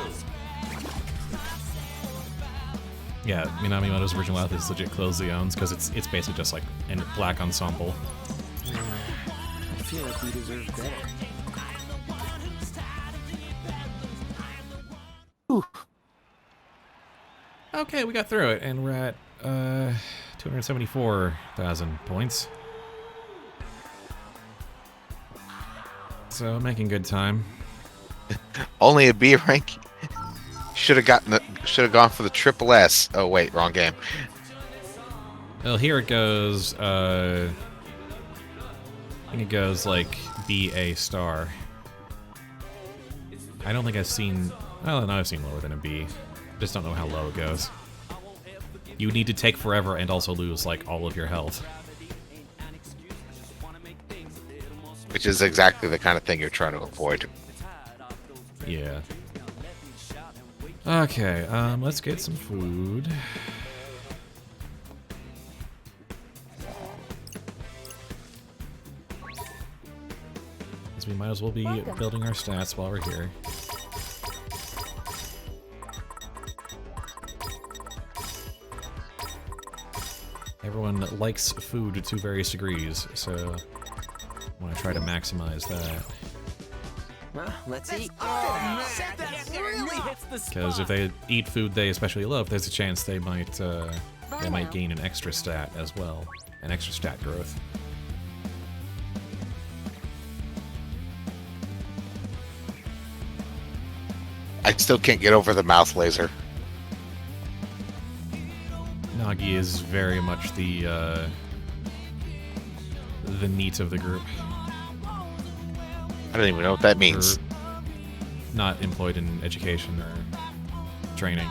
Yeah, Minamimoto's original outfit is legit clothes he owns because it's basically just like a black ensemble. I feel like we deserve better. Okay, we got through it, and we're at 274,000 points. So making good time. Only a B rank. Should have gone for the triple S. Oh wait, wrong game. Well, here it goes. I think it goes like B-A star. I don't think I've seen. Well, no, I've seen lower than a B. Just don't know how low it goes. You need to take forever and also lose like all of your health. Which is exactly the kind of thing you're trying to avoid. Yeah. Okay, let's get some food. Because we might as well be building our stats while we're here. Everyone likes food to various degrees, so I want to try to maximize that. Well, let's eat. Oh, man. That really hits the spot. Because if they eat food they especially love, there's a chance they might gain an extra stat as well, an extra stat growth. I still can't get over the mouth laser. Nagi is very much the NEET of the group. I don't even know what that means. Or not employed in education or training.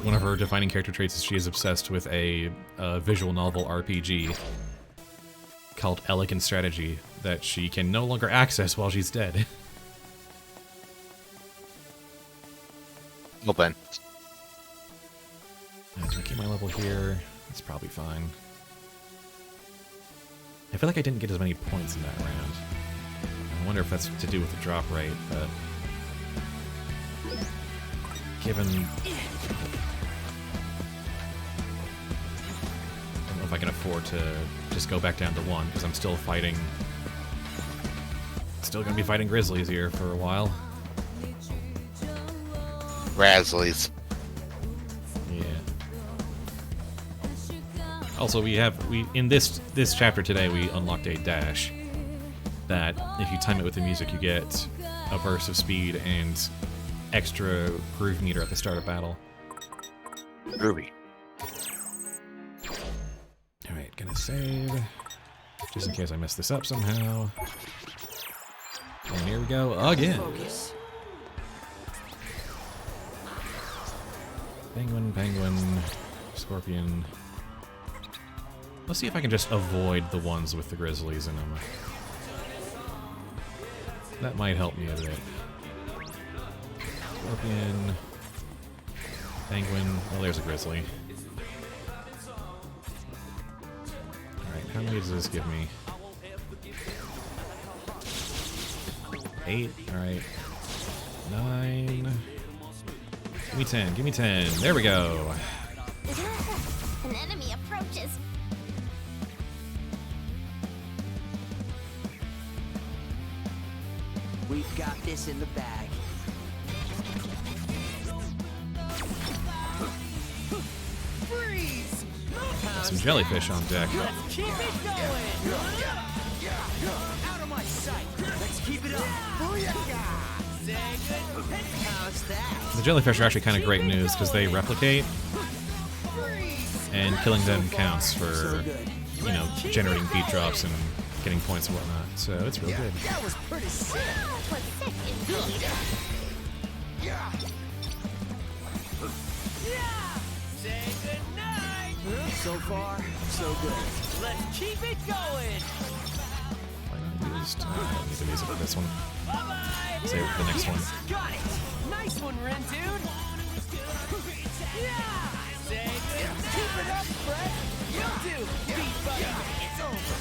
One of her defining character traits is she is obsessed with a visual novel RPG called Elegant Strategy that she can no longer access while she's dead. Open. Do I keep my level here? That's probably fine. I feel like I didn't get as many points in that round. I wonder if that's to do with the drop rate, but given... I don't know if I can afford to just go back down to 1, because I'm still fighting... Still gonna be fighting Grizzlies here for a while. Razzlies. Yeah. Also, we in this chapter today we unlocked a dash that if you time it with the music, you get a burst of speed and extra groove meter at the start of battle. Groovy. All right, gonna save just in case I mess this up somehow. And here we go again. Focus. Penguin, penguin, scorpion. Let's see if I can just avoid the ones with the grizzlies in them. That might help me a bit. Scorpion, penguin. Oh, there's a grizzly. Alright, how many does this give me? 8, alright. 9. Give me 10, give me 10. There we go. An enemy approaches. We've got this in the bag. Freeze! Some jellyfish on deck. Let's keep it going! Out of my sight! Let's keep it up! Booyah! Say good. How's that? The jellyfish are actually kind of great news because they replicate, and killing them counts for, you know, generating beat drops and getting points and whatnot. So it's real good. That was pretty sick! That was sick indeed. Say goodnight! So far, so good. Let's keep it going! Why not used? I need to use it for this one. Bye-bye! Save it for the next one. Got it! Nice one, Ren, dude! Yeah! Say goodnight! Keep it up, Fred! You do! Beat buddy! It's over!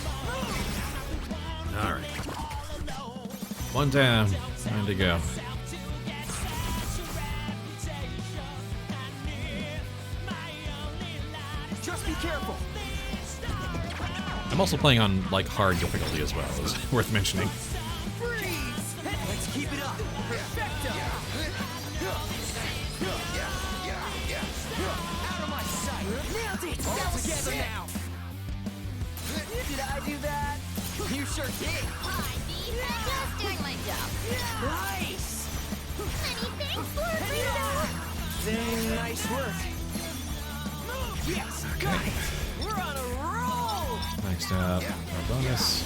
Alright. One down. Time to go. Just be careful! I'm also playing on, like, hard difficulty as well. It's worth mentioning. Freeze! Let's keep it up! Perfecto! Out of my sight! Nailed it! All together now! Did I do that? You sure did! Just doing my job. Nice! Many thanks, Lord Rita. Very nice work. Yes, got it! We're on a roll! Next up, our bonus.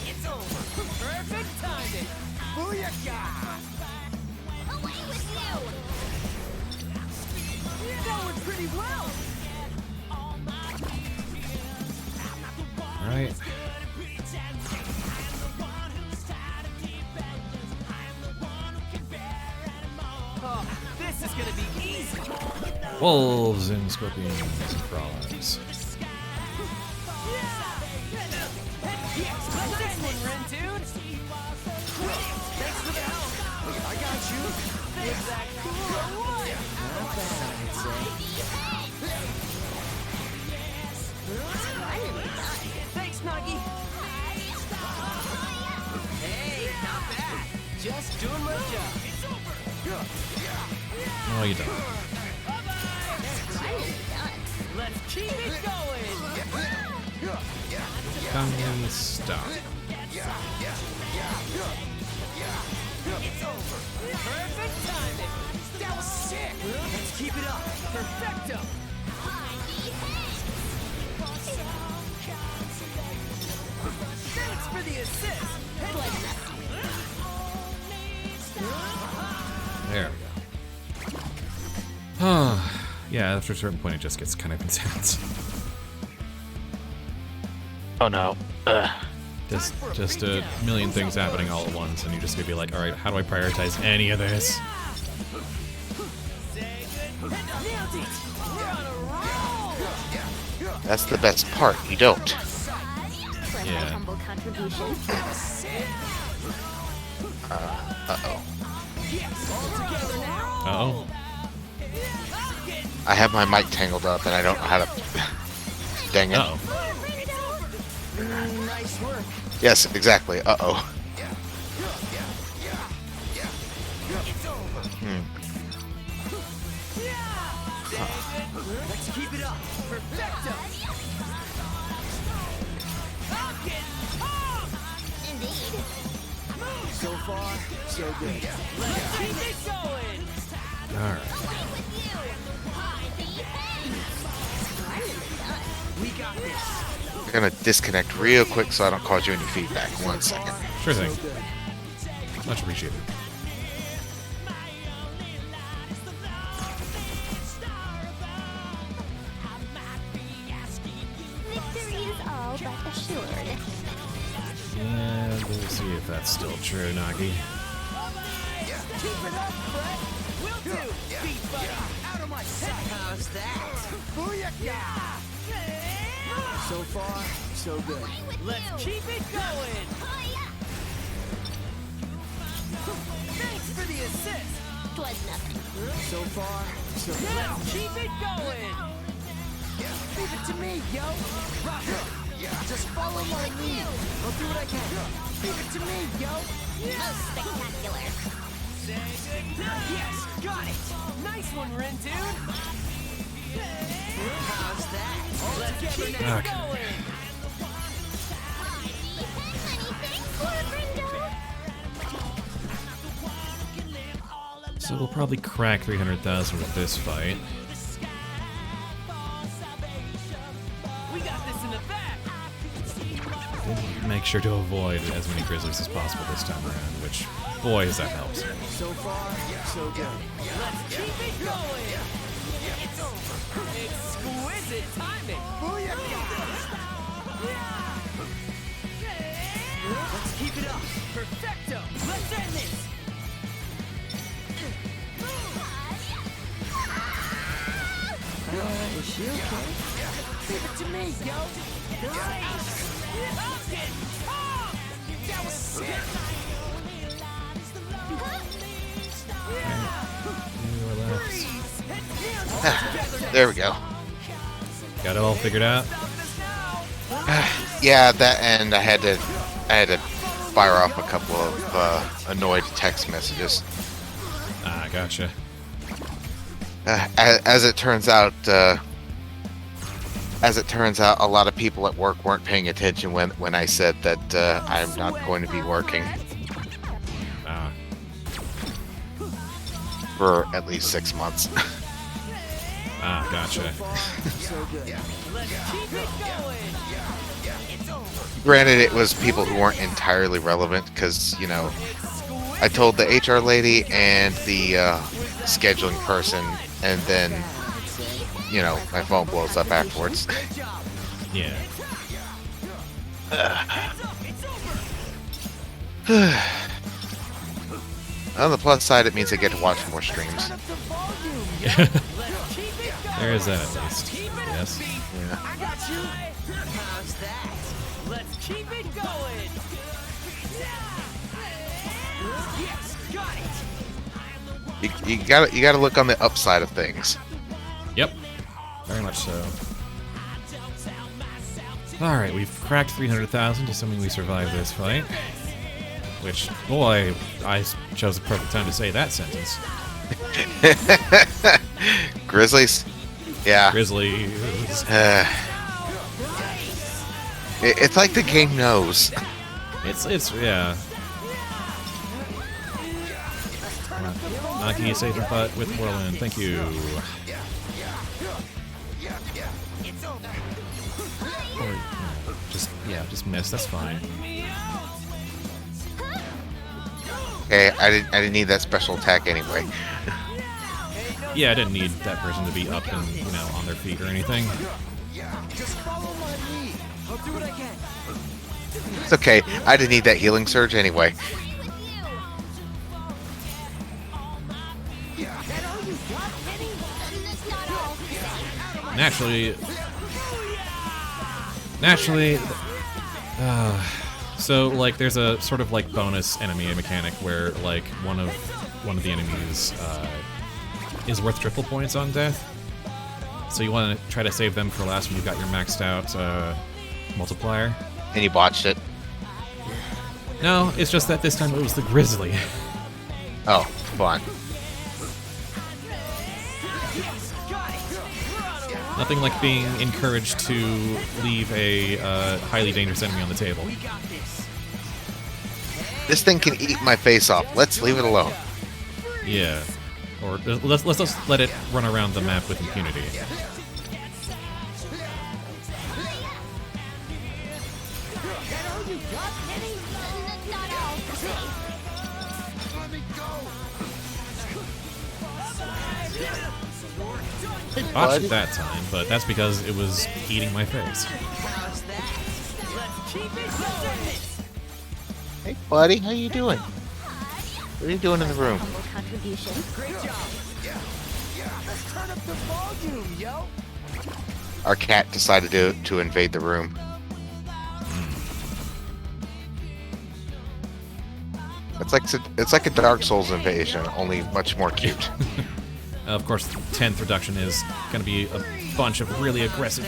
It's over! Perfect timing! Booyakah! Away with you. That went pretty well! Alright. Oh, this is gonna be easy! Wolves and scorpions and frogs. Yes, like this one, Ren, dude! Thanks for the help! I got you! Thanks, that cool or what? Not bad, I'd say. Thanks, Nuggy! Hey, not bad! Just doing my job! No, you don't. Finally done. Let's keep it going! Come and stop. It's over! Perfect timing! That was sick! Let's keep it up! Perfecto! Thanks for the assist! There we go. Ah, yeah, after a certain point it just gets kind of intense. Oh no. Ugh. Just a million things happening all at once, and you're just gonna be like, alright, how do I prioritize any of this? Nailed it! We're on a roll! That's the best part. You don't. For Yeah. my humble contribution. Uh-oh. All together now! Oh. I have my mic tangled up and I don't know how to... Dang it. Oh. Nice work. Yes, exactly. Uh-oh. Let's keep it up. Perfecto. Indeed. So far, so good. Let's keep it going. All right. We got this. I'm gonna disconnect real quick so I don't cause you any feedback. 1 second. Sure thing. Much appreciated. Victory is all but assured. And we'll see if that's still true, Nagi. Keep it up, Fred. Will do. Beat buddy. Out of my sight. How's that? Booyakah! So far, so good. Let's keep it going. Thanks for the assist. 'Twas nothing. So far, so good. Let's keep it going. Leave it to me, yo. Roger. Just follow my lead. I'll do what I can. Leave it to me, yo. Most spectacular. Yes, got it. Nice one, Rin, dude. How's that? Let's keep it Okay. going. So we'll probably crack 300,000 with this fight. We got this in the bag. Make sure to avoid as many grizzlies as possible this time around, which, boy, that helps. So far, so good. Let's keep it going. Exquisite timing. Let's keep it up. Perfecto. Let's end this. Is she okay? Leave it to me, yo. Nice. That was sick. There we go. Got it all figured out? Yeah, that and I had to fire off a couple of annoyed text messages. Ah, gotcha. As it turns out, a lot of people at work weren't paying attention when I said that I'm not going to be working Ah, for at least 6 months. ah, gotcha. So good. Let's keep it going. Granted, it was people who weren't entirely relevant because, you know, I told the HR lady and the scheduling person, and then, you know, my phone blows up afterwards. Yeah. On the plus side, it means I get to watch more streams. There is that at least. Yes. Yeah. I got you. How's that? Let's keep it going. Yes, got it. You gotta look on the upside of things. Yep. Very much so. Alright, we've cracked 300,000, assuming we survive this fight. Which, boy, I chose the perfect time to say that sentence. Grizzlies? Yeah. Grizzlies. It's like the game knows. It's, yeah. Knocking you safe and butt with Whirlwind, thank you. Or, just miss, that's fine. Okay, I didn't need that special attack anyway. Yeah, I didn't need that person to be up and, on their feet or anything. Just follow my lead. I'll do what I can. It's okay, I didn't need that healing surge anyway. Naturally, so like there's a sort of like bonus enemy mechanic where like one of the enemies is worth triple points on death. So you want to try to save them for last when you've got your maxed out multiplier. And you botched it. No, it's just that this time it was the grizzly. Oh, fine. Nothing like being encouraged to leave a highly dangerous enemy on the table. This thing can eat my face off. Let's leave it alone. Yeah. Or let's just let it run around the map with impunity. I botched it that time, but that's because it was eating my face. Hey, buddy, how you doing? What are you doing in the room? Contribution. Great job. Let's turn up the volume, yo. Our cat decided to invade the room. It's like a Dark Souls invasion, only much more cute. Of course, the 10th reduction is going to be a bunch of really aggressive,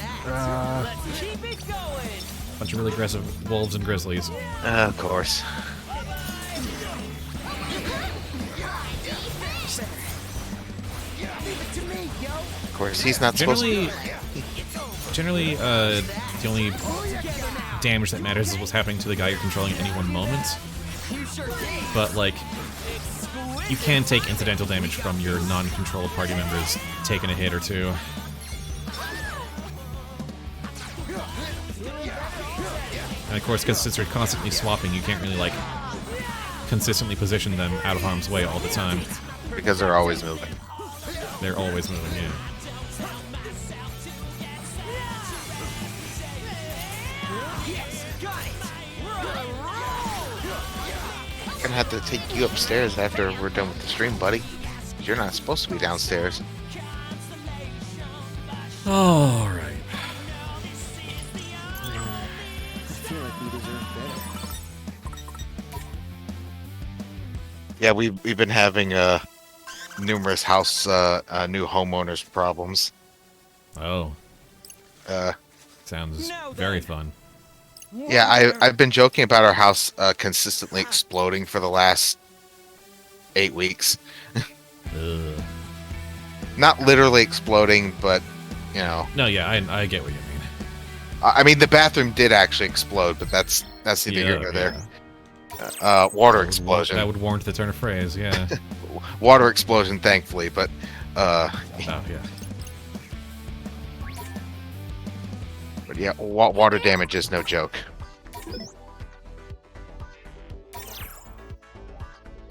wolves and grizzlies. Of course. Of course, he's not supposed to. Generally, the only damage that matters is what's happening to the guy you're controlling at any one moment. But, like, you can take incidental damage from your non-control party members taking a hit or two. And of course, because since you're constantly swapping, you can't really, like, consistently position them out of harm's way all the time. Because they're always moving. They're always moving, yeah. I'm gonna have to take you upstairs after we're done with the stream, buddy. You're not supposed to be downstairs. Alright. Yeah, we've been having numerous house new homeowners problems. Oh. Sounds very fun. Yeah, I've been joking about our house consistently exploding for the last 8 weeks. Ugh. Not literally exploding, but you know. No, yeah, I get what you mean. I mean, the bathroom did actually explode, but that's neither here nor there. Water explosion. That would warrant the turn of phrase, yeah. Water explosion, thankfully, but oh yeah. But yeah, water damage is no joke.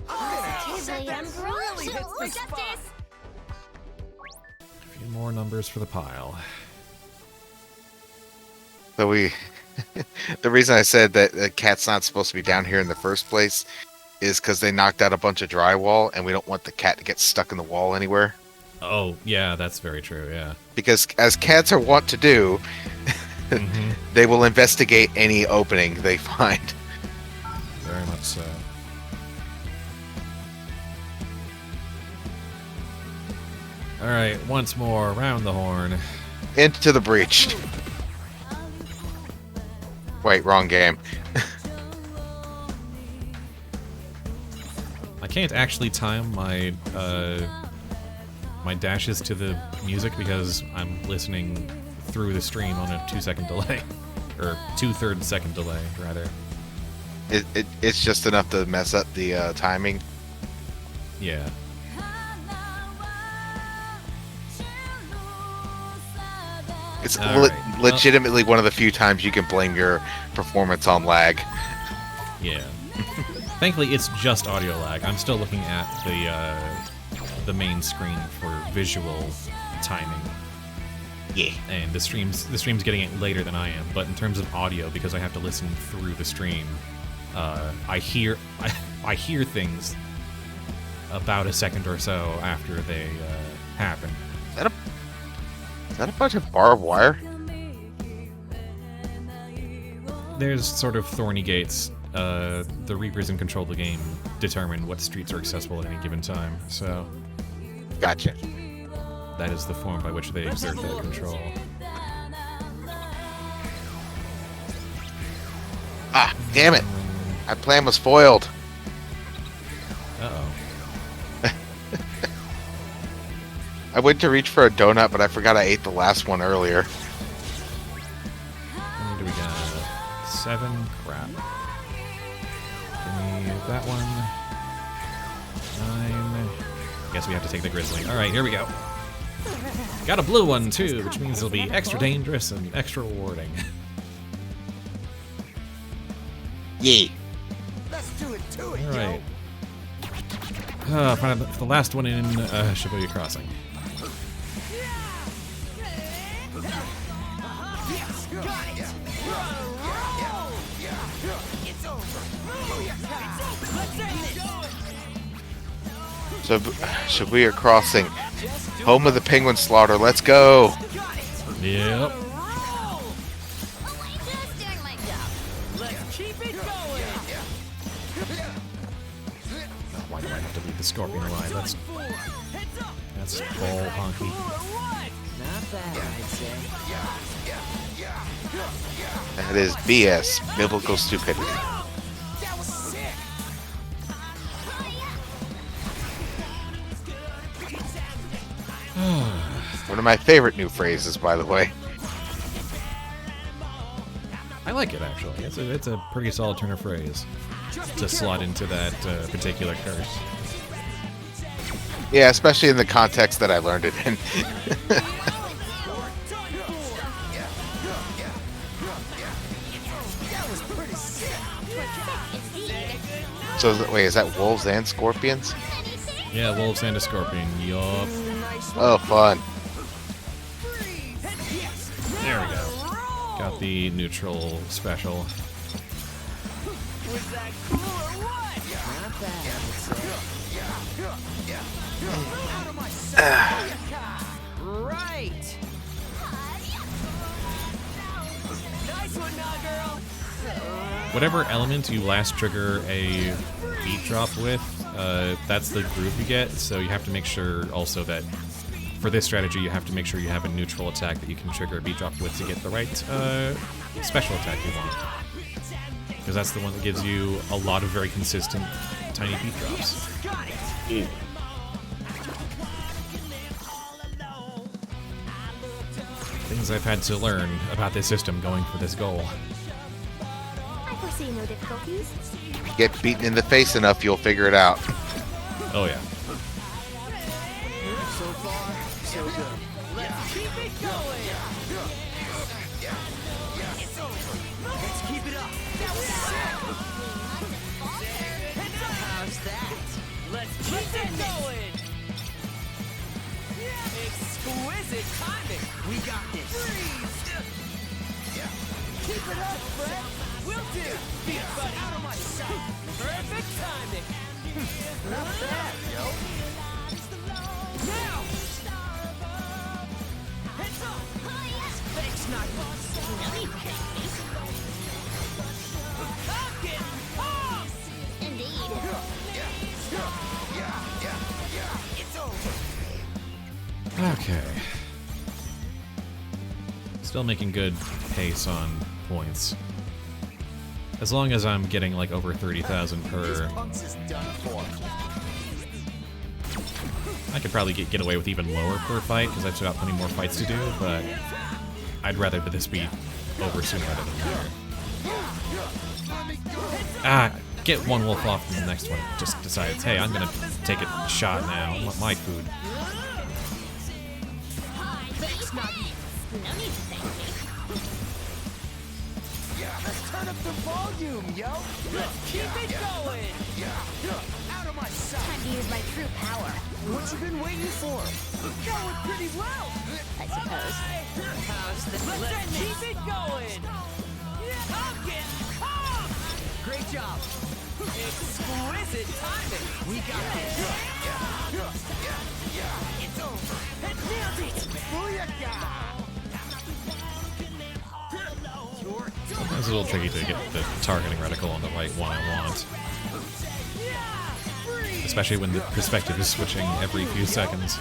A few more numbers for the pile. So the reason I said that the cat's not supposed to be down here in the first place is because they knocked out a bunch of drywall, and we don't want the cat to get stuck in the wall anywhere. Oh, yeah, that's very true, yeah. Because as cats are wont to do, they will investigate any opening they find. Very much so. Alright, once more, round the horn. Into the breach. Wait, wrong game. I can't actually time my my dashes to the music because I'm listening through the stream on a 2-second delay. Or 2/3 second delay, rather. It's just enough to mess up the timing. Yeah. It's Alright, legitimately one of the few times you can blame your performance on lag. Yeah. Thankfully, it's just audio lag. I'm still looking at the main screen for visual timing. Yeah. And the stream's getting it later than I am. But in terms of audio, because I have to listen through the stream, I hear things about a second or so after they happen. Is that a bunch of barbed wire? There's sort of thorny gates. The Reapers in control of the game determine what streets are accessible at any given time, so Gotcha. that is the form by which they exert that control. Ah, damn it. My plan was foiled. Uh-oh. I went to reach for a donut, but I forgot I ate the last one earlier. How many do we got? 7? Crap. Give me that one. 9. Guess we have to take the Grizzly. Alright, here we go. Got a blue one, too, which means it'll be extra dangerous and extra rewarding. Yeah. Let's do it to it, Alright. Find the last one in Shibuya Crossing. So, Shibuya Crossing, home of the penguin slaughter. Let's go. Yep. Let's keep it going. Why do I have to leave the Scorpion alive? That's ball honky. Not bad, I'd say. That is BS, biblical stupidity. That was sick. One of my favorite new phrases, by the way. I like it, actually. It's a pretty solid turn of phrase to slot into that particular curse. Yeah, especially in the context that I learned it in. So, wait, is that wolves and scorpions? Yeah, wolves and a scorpion. Yup. Oh, fun. There we go. Got the neutral special. Was that cool or what? Not bad, I'd say. Out of my sight. Right. Nice one now, girl. Whatever element you last trigger a beat drop with, that's the group you get, so you have to make sure also that for this strategy you have to make sure you have a neutral attack that you can trigger a beat drop with to get the right special attack you want. Because that's the one that gives you a lot of very consistent tiny beat drops. Things I've had to learn about this system going for this goal. I foresee no difficulties. Get beaten in the face enough, you'll figure it out. Oh yeah. So far, so good. Let's keep it going. Let's keep it up. That was sick. How's that? Let's keep it going. Exquisite timing. We got this. Keep it up, Fred. Will do. Beat buddy. Out of my sight. Perfect timing. Not bad, yo. Now. Heads up. Thanks, not Indeed. It's over. Okay. Still making good pace on points. As long as I'm getting like over 30,000 per, Punks is done for. I could probably get away with even lower per fight because I've still got plenty more fights to do, but I'd rather this be over sooner rather than later. Ah, get one wolf off and the next one just decides, hey, I'm gonna take a shot now. I want my food. No need to thank me. Let's turn up the volume, yo. Let's keep it going. Out of my sight. Time to use my true power, What you been waiting for? Going pretty well. I suppose. How's this? Let's keep it going. I'll get off. Great job. Exquisite timing. We got this. It's over. Nailed it. It's a little tricky to get the targeting reticle on the right one I want. Especially when the perspective is switching every few seconds.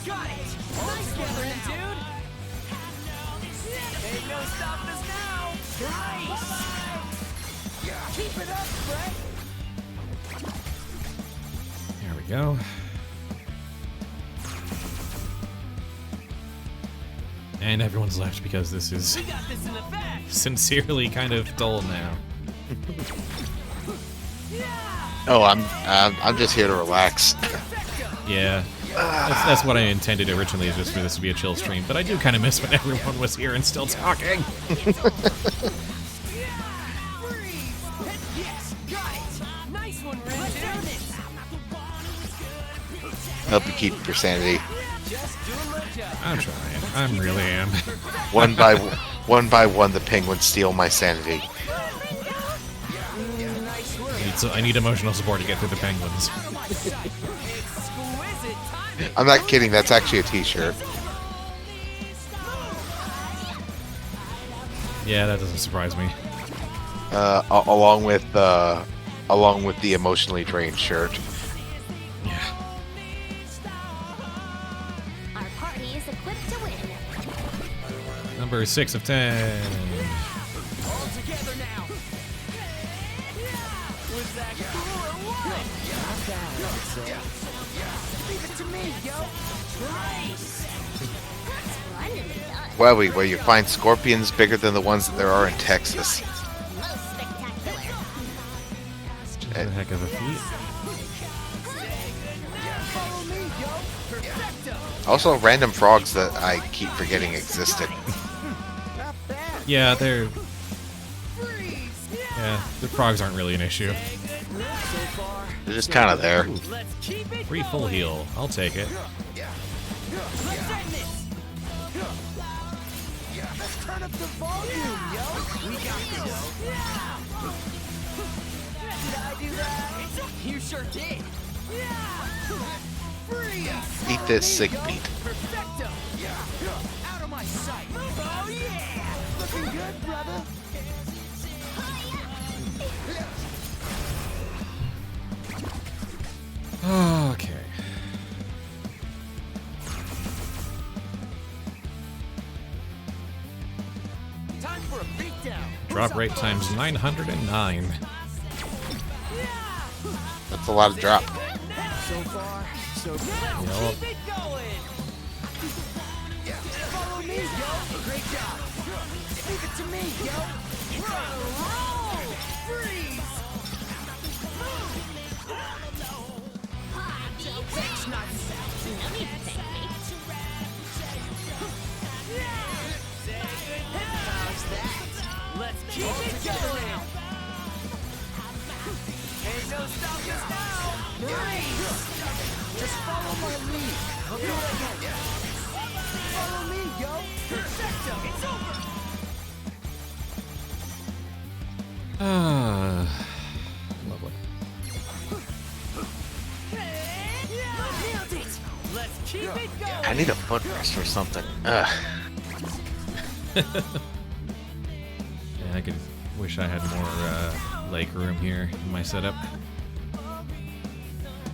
Got it! Nice gathering, dude! Ain't no stopping us now! Nice! Keep it up, Fred! There we go. And everyone's left because this is We got this in the bag! sincerely kind of dull now. Oh, I'm just here to relax. Yeah. That's what I intended originally, is just for this to be a chill stream, but I do kind of miss when everyone was here and still talking. Yes, got it! Nice one, Rin, dude! Help you keep your sanity. Just doing my job. I'm trying. I really am. One by one, the penguins steal my sanity. Nice work. I need emotional support to get through the penguins. Exquisite timing. I'm not kidding. That's actually a T-shirt. Yeah, that doesn't surprise me. Along with the emotionally drained shirt. Yeah. Our party is equipped to win. Number 6 of 10. All together now. Was that cool or what? Not bad, I'd say. Leave it to me, yo. Nice. Splendidly done. Well, where you find scorpions bigger than the ones that there are in Texas. Most spectacular. Just a heck of a feat. Follow me, yo. Perfecto. Also, random frogs that I keep forgetting existed. Not bad. Yeah, they're... Freeze. Yeah, the frogs aren't really an issue. So far, They're just kind of there. let's keep it Free full heal. I'll take it. Let's end this. Let's turn up the volume, yo. We got this. Did I do that? You sure did. Freeze. Eat this sick beat. Perfecto. Out of my sight. Oh yeah. Looking good, brother. Okay. Time for a beatdown. Drop rate times 909. That's a lot of drop. So far, so good. Yup. Keep it going. Follow me, yo. Great job. Leave it to me, yo. We're on a roll. Freeze. Thanks, nuts. No need to thank me. How's that? Let's keep it going. Ain't no stopping us now. Nice. Just follow my lead. I'll do it again. Follow me, yo. Perfecto. It's over. Lovely. Nailed it. Let's keep it going. I need a footrest or something. Ugh. Yeah, I could wish I had more leg room here in my setup.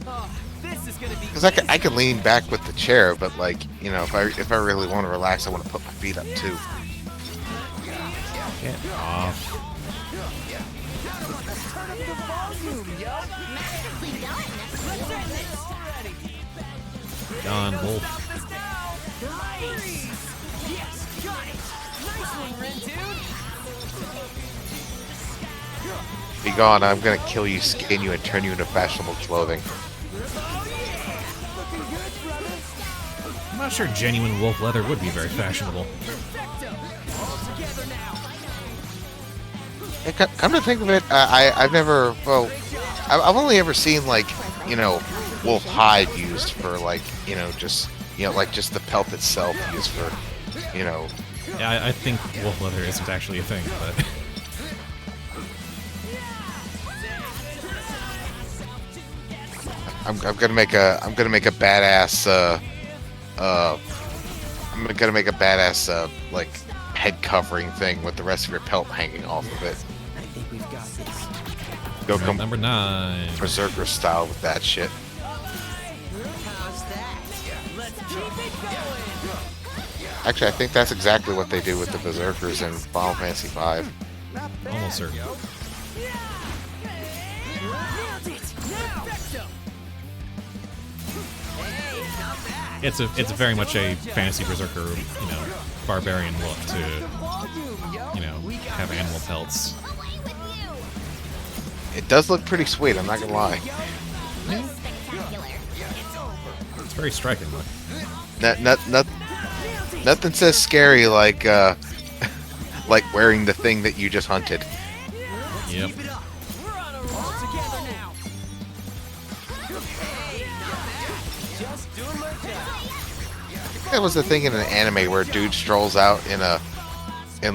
Oh, this is gonna be. Because I can lean back with the chair, but like, you know, if I really want to relax, I want to put my feet up too. Get off. Let's turn up the volume, yo. Masterfully done. Let's end this already. Gone, Wolf. Stop us now. Nice. Yes, got it. Nice one, Rin, dude. Be gone, I'm gonna kill you, skin you, and turn you into fashionable clothing. Oh yeah. Looking good, brother. I'm not sure genuine wolf leather would be very fashionable. Perfecto. All together now. Hey, come to think of it, I've never, well, I've only ever seen, like, you know, wolf hide used for, like, you know, just the pelt itself used for, you know. Yeah, I think wolf leather isn't actually a thing, but I'm gonna make a badass I'm gonna make a badass like head covering thing with the rest of your pelt hanging off of it. I think we've got this. Go Alright, come number 9. berserker style with that shit. How's that? Let's keep it going. Actually, I think that's exactly what they do with the berserkers in Final Fantasy V. Not bad, Almost certain. yo. Nailed it. Now. Perfecto. Hey, not bad. It's very much a fantasy berserker, barbarian look to, Volume, yo. We got have this. animal pelts. It does look pretty sweet, I'm not gonna lie. It's very striking look. Nothing says scary like like wearing the thing that you just hunted. Yep. Keep it up. We're on a roll together now. Hey, not bad. Just doing my job. That was the thing in an anime where a dude strolls out in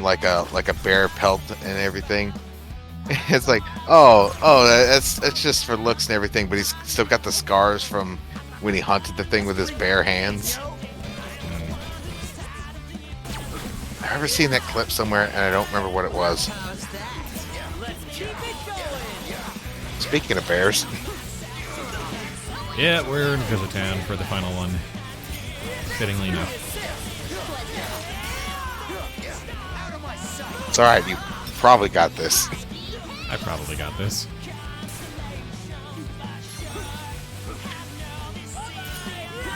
like a bear pelt and everything. It's like, oh, that's just for looks and everything, but he's still got the scars from when he hunted the thing with his bare hands. I've ever seen that clip somewhere and I don't remember what it was. How's that? Let's keep it going. Speaking of bears, Yeah, we're in Villa Town for the final one. Fittingly enough. it's alright, you probably got this. I probably got this.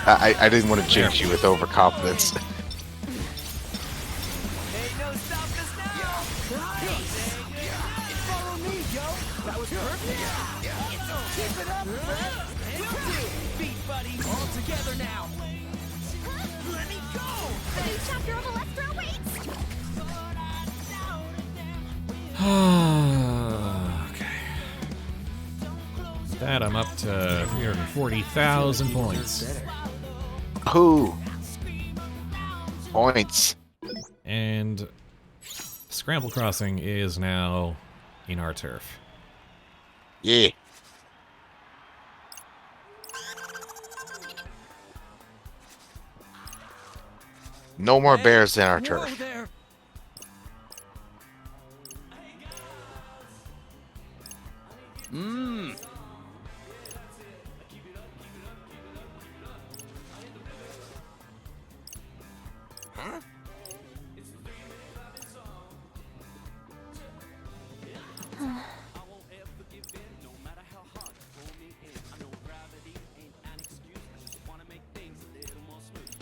I didn't want to jinx you with overconfidence. Ain't no stopping us now. Nice. Follow me, yo. That was perfect. Keep it up, man. Will do. Beat buddy. All together now. Let me go. New chapter of Electro waits. Okay. With that, I'm up to 340,000 points. Ooh. Points. And Scramble Crossing is now in our turf. Yeah. No more bears in our Whoa turf. there. Mmm. Huh?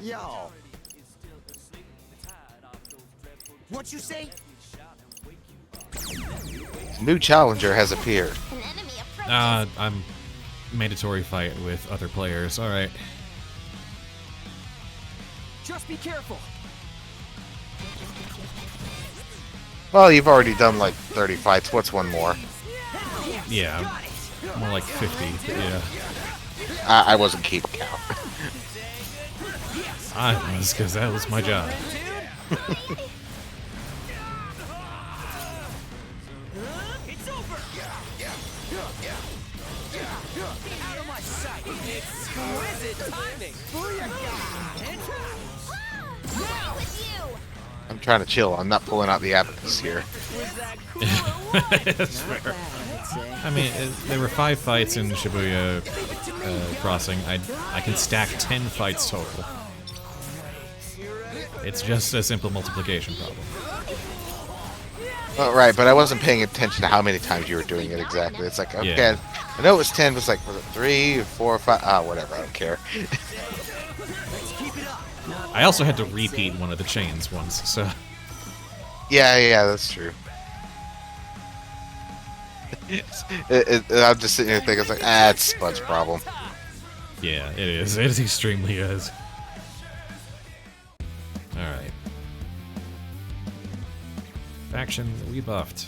Yo. What you say? New challenger has appeared. An enemy approaches. I'm mandatory fight with other players. All right. Just be careful. Well, you've already done like 30 fights. What's one more? Yeah, more like 50. But yeah, I wasn't keeping count. I was because that was my job. It's over. Out of my sight. Exquisite timing. Away with you. I'm trying to chill. I'm not pulling out the abacus here. Was that cool? That's fair. I mean, there were 5 fights in Shibuya Crossing. I can stack 10 fights total. It's just a simple multiplication problem. Oh, right, but I wasn't paying attention to how many times you were doing it exactly. It's like, okay, Yeah. I know it was 10, but it's like, was it 3 or 4 or 5? Ah, whatever, I don't care. I also had to repeat one of the chains once, so Yeah, that's true. I'm just sitting here thinking, it's like, it's Spud's problem. yeah, it is. It extremely is. Alright. Faction rebuffed.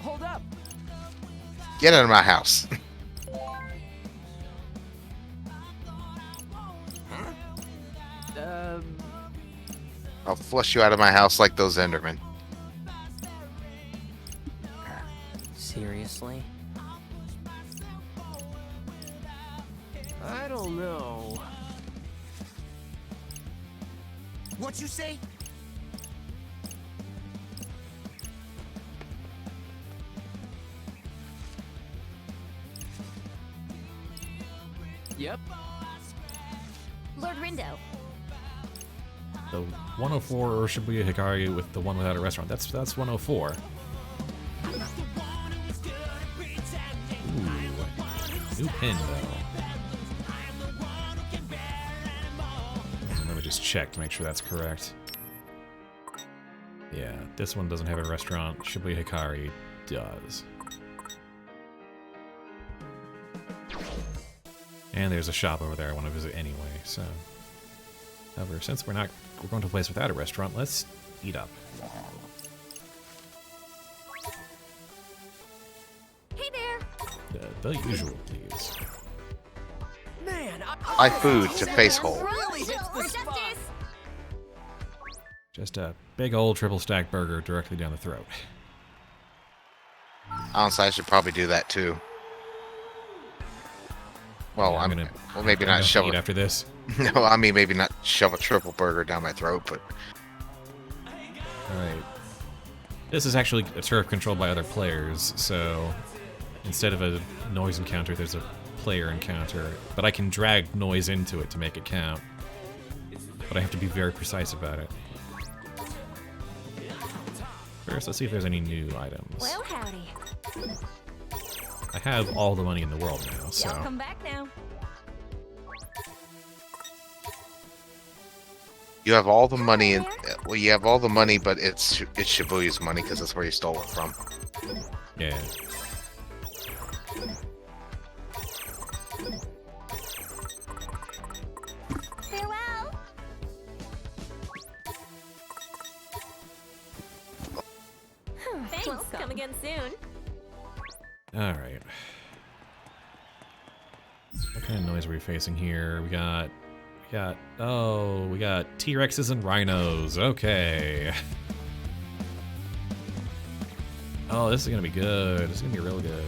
Hold up. Get out of my house. Um, I'll flush you out of my house like those Endermen. seriously. I don't know. What you say? Yep. Lord Rindo. The 104 or Shibuya Hikari with the one without a restaurant. That's 104. Ooh. New pin though. Let me just check to make sure that's correct. Yeah, this one doesn't have a restaurant. Shibuya Hikari does. And there's a shop over there I want to visit anyway, so... However, since we're going to a place without a restaurant, let's eat up. Hey there. The usual, please. Man, Buy food to face hole. really hits the Justice. spot. Just a big old triple stack burger directly down the throat. Honestly, I should probably do that too. Well, Yeah, I'm gonna maybe not shove eat it. after this. No, I mean maybe not shove a triple burger down my throat, but Alright. This is actually a turf controlled by other players, so instead of a noise encounter, there's a player encounter. But I can drag noise into it to make it count. But I have to be very precise about it. First, let's see if there's any new items. Well, howdy. I have all the money in the world now, so... Y'all come back now. you have all the money. In, well, you have all the money, but it's Shibuya's money because that's where you stole it from. Yeah. Farewell. Thanks. Come again soon. Alright. What kind of noise are we facing here? We got T-Rexes and rhinos. Okay. Oh, this is gonna be good. This is gonna be real good.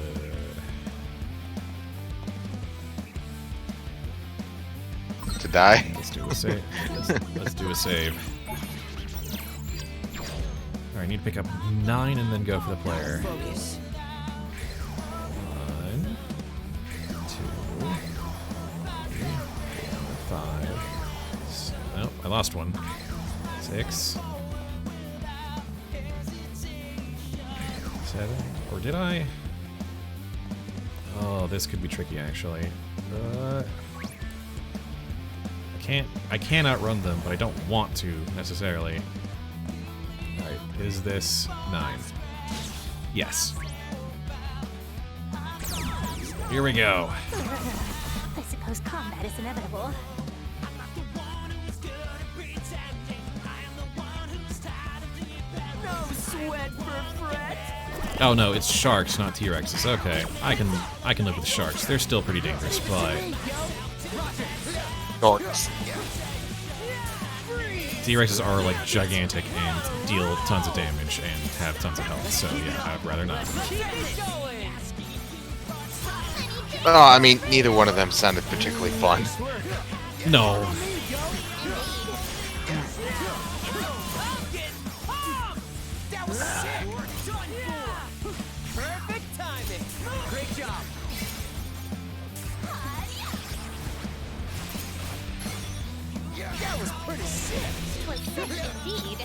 To die. Let's do a save. Let's do a save. Alright, I need to pick up 9 and then go for the player. Focus. 1, 2, 3, 4, 5. Nope, I lost one. 6, 7, or did I? Oh, this could be tricky actually. I can't outrun them, but I don't want to necessarily. Alright, is this 9? Yes. Here we go. I suppose combat is inevitable. No sweat for fret. Oh no, it's sharks, not T-Rexes. Okay, I can live with sharks. They're still pretty dangerous, but Sharks. T-Rexes are like gigantic and deal tons of damage and have tons of health. So yeah, I'd rather not. Keep it going. Oh, I mean, neither one of them sounded particularly fun. No. That was sick. Perfect timing. Great job. That was pretty sick. Twas sick indeed.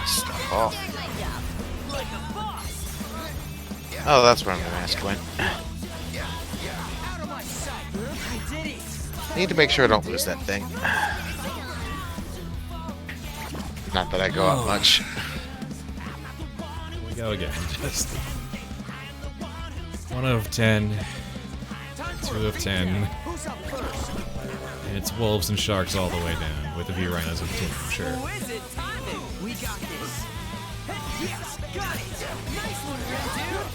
Stuff off. Doing my job. Like a boss. Oh, that's where I'm gonna ask went. Out of my sight. I did it. Need to make sure I don't lose that thing. Not that I go out much. Here we go again. Just 1 of 10, 2 of 10. Who's up first? And it's wolves and sharks all the way down, with a few rhinos in between, sure. Who is it? Timing. We got this. Yes, got it. Nice one, Red Dude.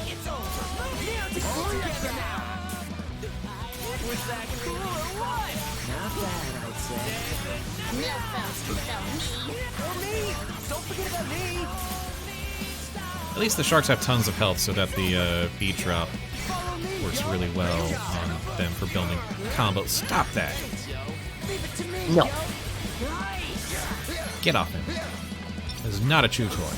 It's over. Now together now. Was that cool or what? Not bad, I'd No foes can fell me. Or me! Don't forget about me! At least the sharks have tons of health, so that the bead drop works really well on them for building combos. Stop that! No. Get off him. This is not a chew toy.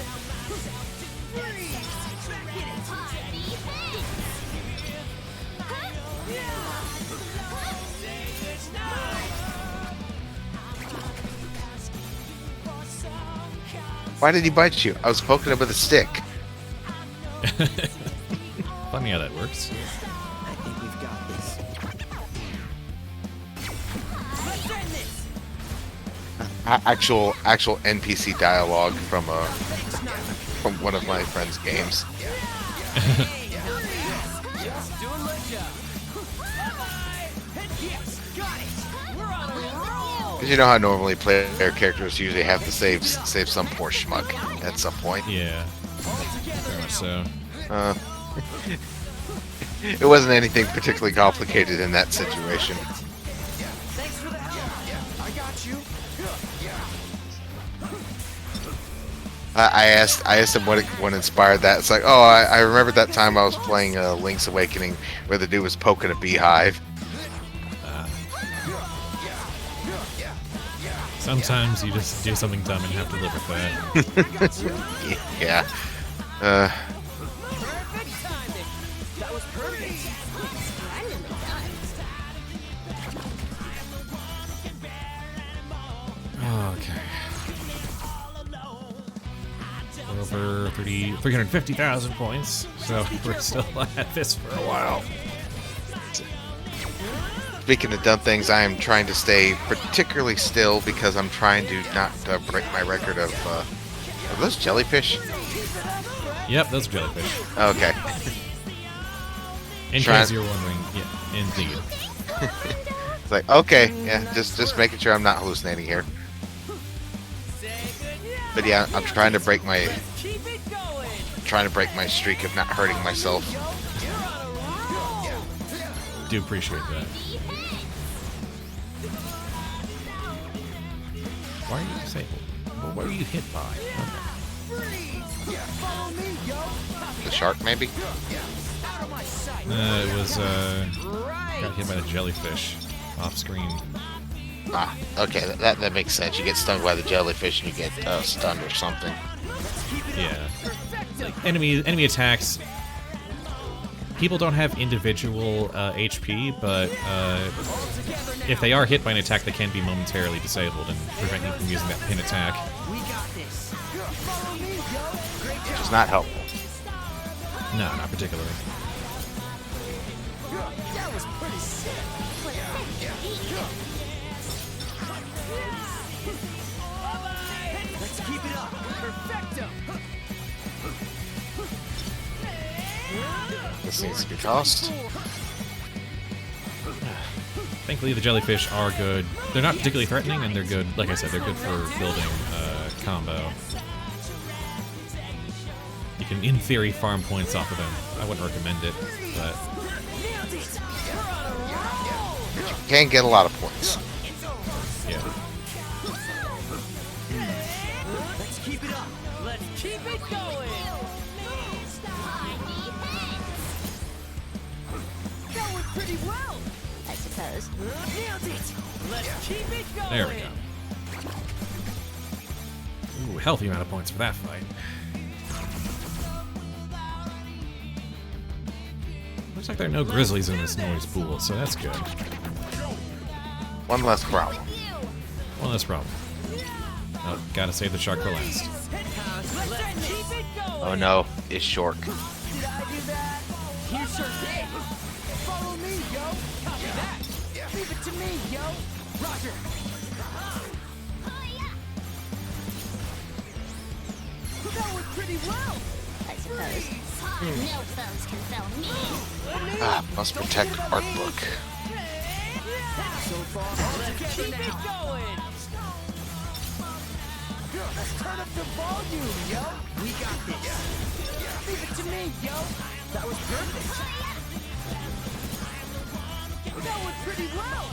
Why did he bite you? I was poking him with a stick. Funny how that works. I think we've got this. Actual NPC dialogue from one of my friend's games. Doing my job. Bye-bye! Yes, got it! We're on a roll! Because you know how normally player characters usually have to save some poor schmuck at some point. Yeah. Very much so. It wasn't anything particularly complicated in that situation. Thanks for the help! I got you! I asked him what inspired that. It's like, oh, I remembered that time I was playing Link's Awakening where the dude was poking a beehive. Sometimes you just do something dumb and have to live with that. Yeah. Perfect timing! That was perfect! Splendidly done. Okay. We're over 350,000 points, so we're still at this for a while. Speaking of dumb things, I am trying to stay particularly still because I'm trying to not break my record of. Are those jellyfish? Yep, those are jellyfish. Okay. In Try- case you're wondering, yeah, indeed. It's like, okay, yeah, just making sure I'm not hallucinating here. But yeah, I'm trying to break my Keep it going! streak of not hurting myself. Do appreciate that. Why are you disabled? Well, what are you hit by? Follow me, yo! The shark, maybe? Out of my sight! It was, Right! got hit by the jellyfish off screen. Ah, okay, that makes sense. You get stung by the jellyfish and you get stunned or something. Yeah. Like, enemy attacks. People don't have individual HP, but if they are hit by an attack, they can be momentarily disabled and prevent you from using that pin attack. We got this! Follow me, yo! Great Which is not helpful. No, not particularly. That was pretty sick! Let's keep it up! Perfecto! This needs to be tossed. Thankfully, the jellyfish are good. They're not particularly threatening, and they're good. Like I said, they're good for building combo. You can, in theory, farm points off of them. I wouldn't recommend it, but Nailed it! We're on a roll! You can get a lot of points. yeah. Let's keep it up! Let's keep it going! That went pretty well! I suppose. Nailed it! Let's keep it going! There we go. Ooh, healthy amount of points for that fight. Looks like there are no grizzlies in this noise pool, so that's good. One less problem. One less problem. Oh, gotta save the shark for last. Let's keep it going! Oh no, it's Shork. Did I do that? You sure did! Follow me, yo! Copy that! Leave it to me, yo! Roger! That went pretty well! I suppose. No foes can fell me. Ah, must protect art book. So far, let's keep it going! Let's turn up the volume, yo! We got this! Leave it to me, yo! That was perfect! That went pretty well!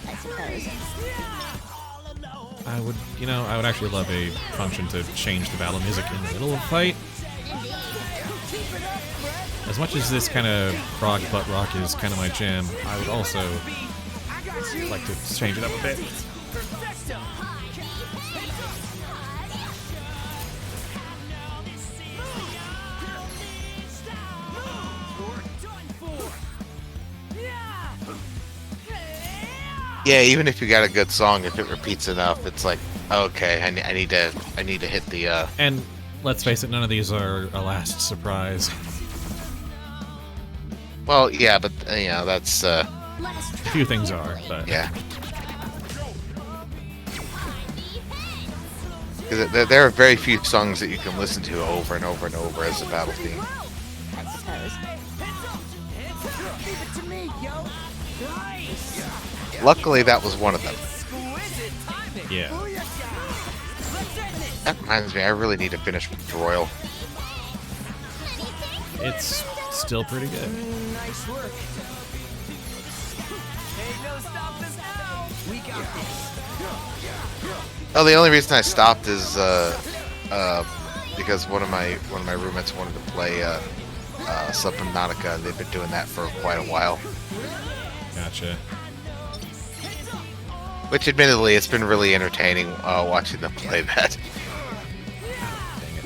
I suppose. I would, I would actually love a function to change the battle music in the middle of a fight. As much as this kind of prog butt rock is kind of my jam, I would also like to change it up a bit. Yeah, even if you got a good song, if it repeats enough, it's like, okay, I need to hit the. And let's face it, none of these are a last surprise. Well, yeah, but that's. A few things are, but Yeah. Because there are very few songs that you can listen to over and over and over as a battle theme. I suppose. Leave it to me, yo. Nice. Luckily, that was one of them. Exquisite timing. yeah. Let's end it. That reminds me, I really need to finish Royal. It's still pretty good. Nice work. Ain't no stopping us now. We got this. Oh, the only reason I stopped is because one of my roommates wanted to play Subnautica. They've been doing that for quite a while. Gotcha. Which, admittedly, it's been really entertaining watching them play that. Dang it.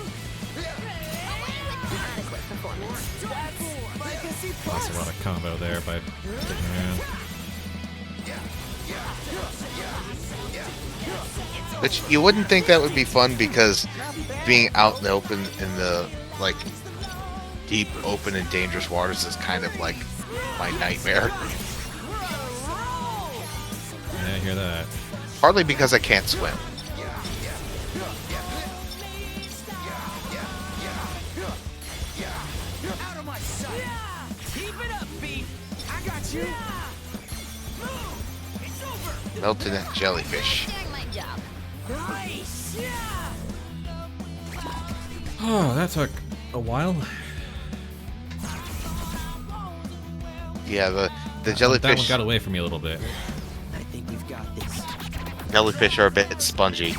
That's a lot of combo there by sticking around. Which you wouldn't think that would be fun because being out in the open in the like deep, open, and dangerous waters is kind of like my nightmare. Yeah, I hear that. Partly because I can't swim. Out of my sight. Keep it up, B. I got you. It's over. Melting that jellyfish. Doing my job. Nice. Oh, that took a while. Yeah, the That one jellyfish got away from me a little bit. I think we've got this. jellyfish are a bit spongy.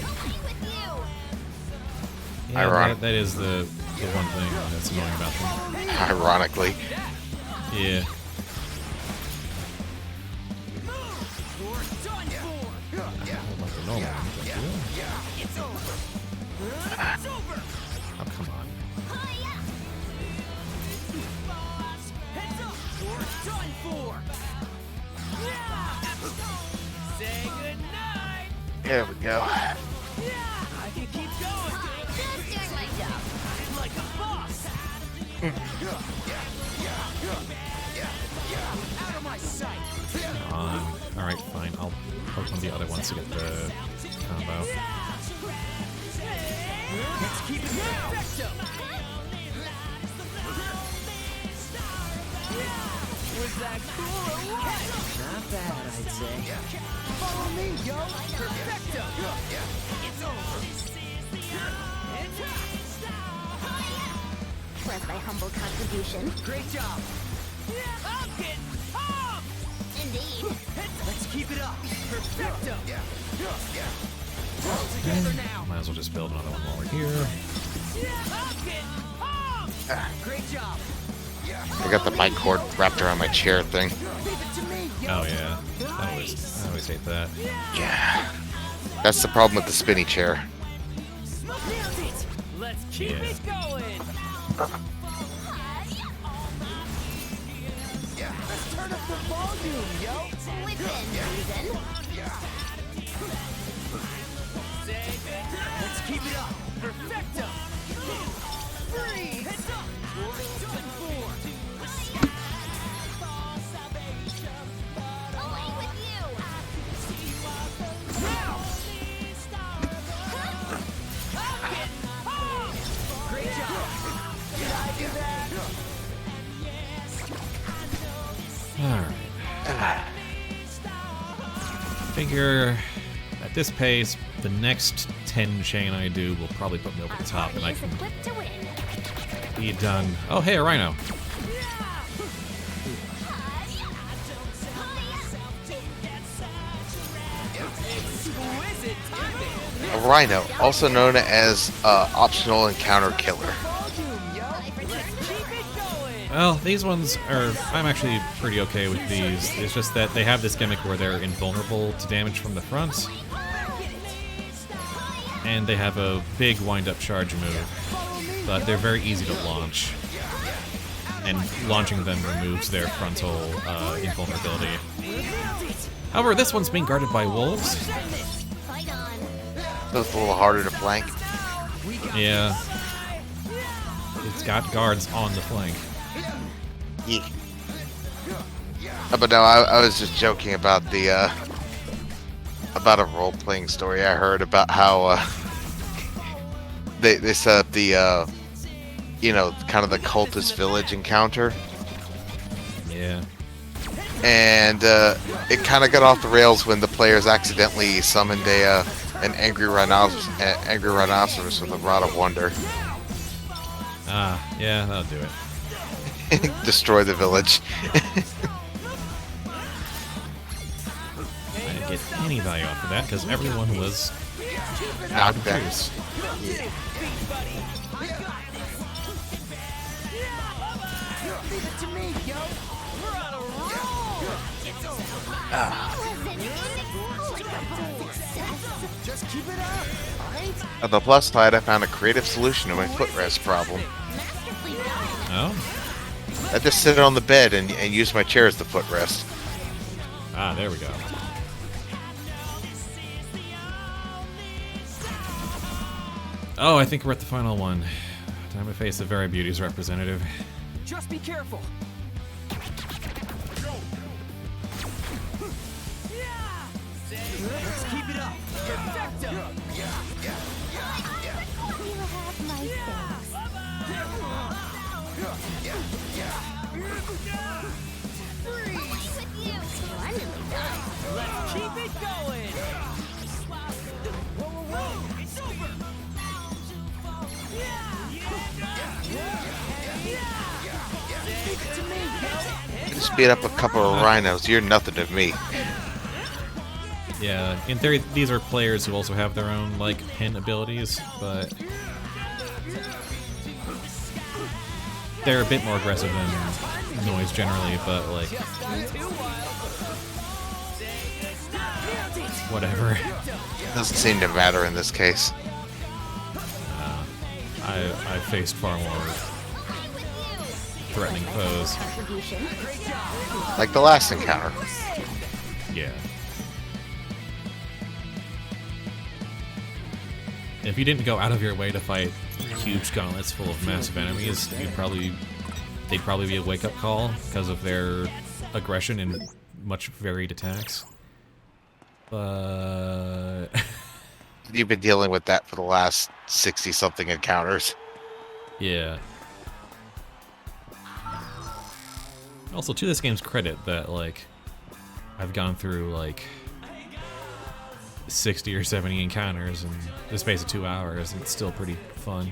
Yeah, Ironic. that is the one thing that's annoying about them. Ironically. Yeah. Like the normal one, but yeah. It's over. It's over. Oh, come on. Heads up. We're done for. Say goodnight. There we go. I can keep going. Just doing my job. Like a boss. Out of my sight. Come on. Alright, fine. I'll poke one of the other ones to get the combo. Let's keep it perfecto. Was that cool or what? Not bad, I'd say. Follow me, yo. Perfecto. It's over. Was my humble contribution. Great job. I'm getting pumped. Indeed. Let's keep it up. Perfecto. All together now. Might as well just build another one while we're here. I'm getting pumped. Great job. I got the mic cord wrapped around my chair thing. Leave it to me, yo. Oh yeah. I always hate that. Yeah. That's the problem with the spinny chair. Nailed it. Let's keep Yeah. it going. Let's turn up the volume, yo. Within reason. Say goodnight. Let's keep it up. Perfecto. Freeze. Heads up. We're done for. Away with you. Now. I'm getting pumped. Great job. Did I do that? Alright. Figure at this pace, the next 10 chain I do will probably put me over the top and I Is can equipped to win. be done. Oh, hey, a rhino. Exquisite timing. Rhino, also known as optional encounter killer. Well, these ones are... I'm actually pretty okay with these. It's just that they have this gimmick where they're invulnerable to damage from the front. And they have a big wind-up charge move. But they're very easy to launch. And launching them removes their frontal invulnerability. However, this one's being guarded by wolves. So it's a little harder to flank. Yeah. It's got guards on the flank. Yeah. But no, I was just joking about the about a role-playing story I heard about how they set up the you know, kind of the cultist village encounter. Yeah. And it kind of got off the rails when the players accidentally summoned an angry rhinoceros with a rod of wonder. Ah, yeah, that'll do it. Destroy the village. I didn't get any value off of that because everyone was out of back. juice. Just keep it up, alright? On the plus side, I found a creative solution to my footrest problem. Oh? I just sit on the bed and use my chair as the footrest. Ah, there we go. Oh, I think we're at the final one. Time to face the Very Beauty's representative. Just be careful. Let's keep it up. Perfecto. You have my thanks. Splendidly done. Let's keep it going. Whoa, whoa, whoa. It's over. Leave it to me, yo. Just beat up a couple of rhinos. You're nothing to me. Yeah, in theory, these are players who also have their own, like, pin abilities, but they're a bit more aggressive than Noise generally, but, like, whatever. Doesn't seem to matter in this case. I faced far more threatening foes. Contribution. Like the last encounter. Yeah. If you didn't go out of your way to fight huge gauntlets full of massive enemies, they'd probably be a wake-up call because of their aggression and much varied attacks. But You've been dealing with that for the last 60-something encounters. yeah. Also, to this game's credit, that like I've gone through like 60 or 70 encounters in the space of 2 hours, and it's still pretty fun.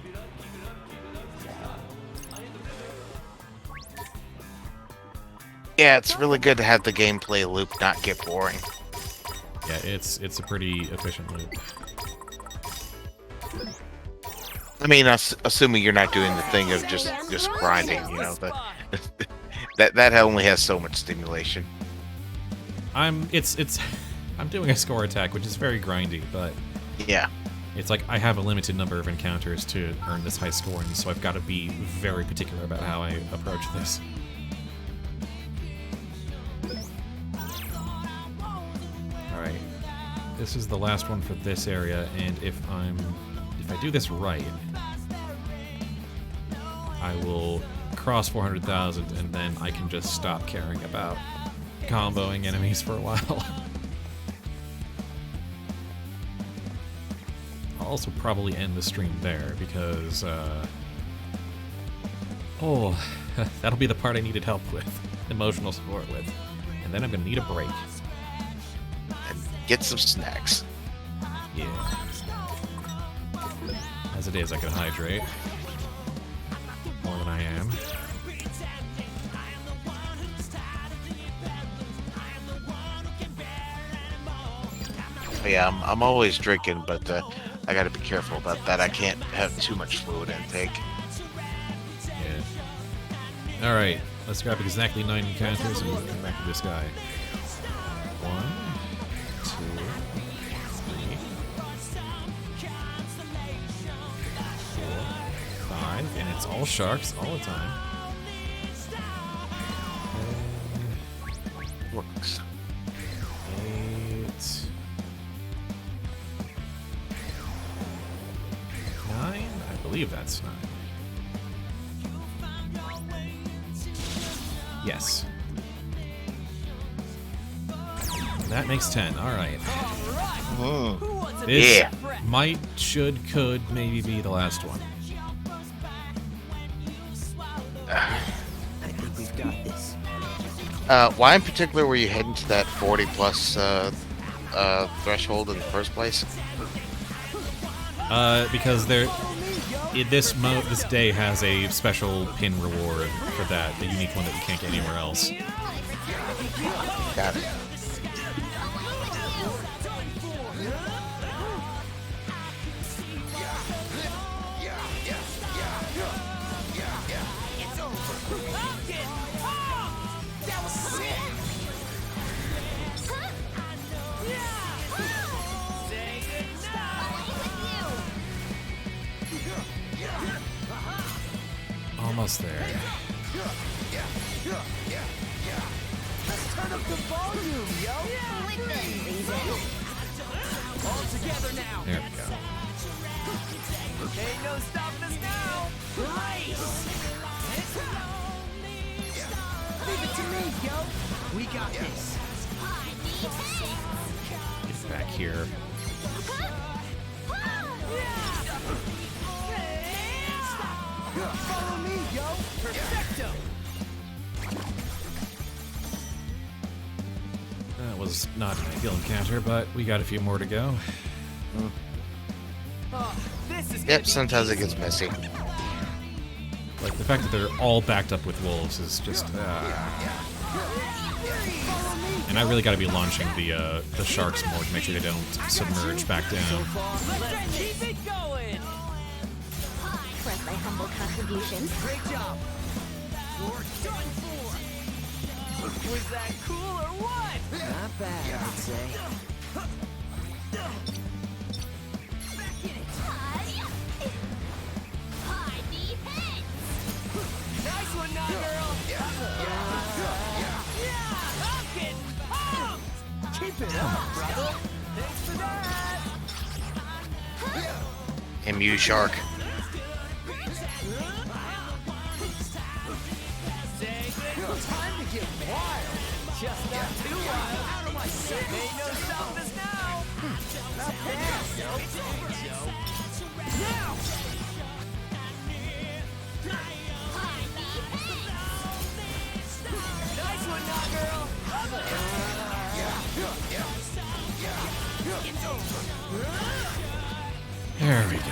Yeah, it's really good to have the gameplay loop not get boring. Yeah, it's a pretty efficient loop. I mean, assuming you're not doing the thing of just grinding, you know, but that only has so much stimulation. I'm doing a score attack, which is very grindy, but Yeah. it's like I have a limited number of encounters to earn this high score, and so I've got to be very particular about how I approach this. Alright. This is the last one for this area, and if I do this right, I will cross 400,000, and then I can just stop caring about comboing enemies for a while. I'll also probably end the stream there, because, oh, that'll be the part I needed help with, emotional support with, and then I'm gonna need a break. And get some snacks. Yeah. As it is, I can hydrate. More than I am. Yeah, I'm always drinking, but I gotta be careful about that. I can't have too much fluid intake. Yeah. Alright, let's grab exactly 9 encounters and we'll come back to this guy. 1, 2, 3, 4, 5, and it's all sharks all the time. Works. 8, 9? I believe that's 9. Yes. That makes 10. Alright. This Yeah. might, should, could maybe be the last one. I think we've got this. Why in particular were you heading to that 40 plus threshold in the first place? Because this day has a special pin reward for that, the unique one that you can't get anywhere else. Got it. Almost there. Let's turn up the volume, yo! All together now! There we go. Ain't no stopping us now! Nice! Leave it to me, yo! We got this! Get back here. Follow me, yo! Perfecto! That was not an ideal encounter, but we got a few more to go. Oh, this is Yep, sometimes it gets messy. Like, the fact that they're all backed up with wolves is just... And I really gotta be launching the sharks more to make sure they don't submerge back down. Let's keep it going! For my humble contribution. Great job! You're done for! Was that cool or what? Not bad, I'd say. Nice one, now, girl! Yeah! I'm getting pumped! Keep it up, brother! Thanks for that! MU Shark. Time to get wild! Just not too wild! Out of my sight! Ain't no stopping us now! Not bad, yo! Now! Nice one, now, girl! There we go.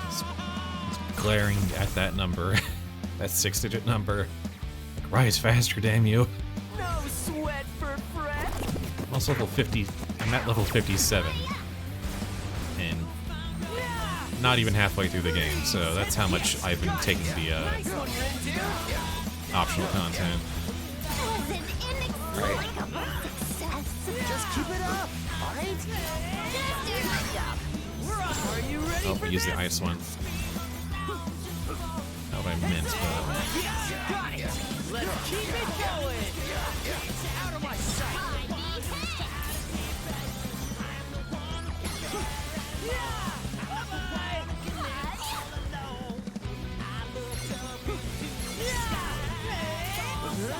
Just glaring at that number. That 6-digit number. Like, rise faster, damn you. No sweat for Fred! I'm also level 50. I'm at level 57. And not even halfway through the game, so that's how much I've been taking the Nice one, Rindu! optional content. Just keep it up, alright? Are you ready Oh, for we use the this? ice one. Not what I meant, but... Got it! Let's keep it going! Out of my sight!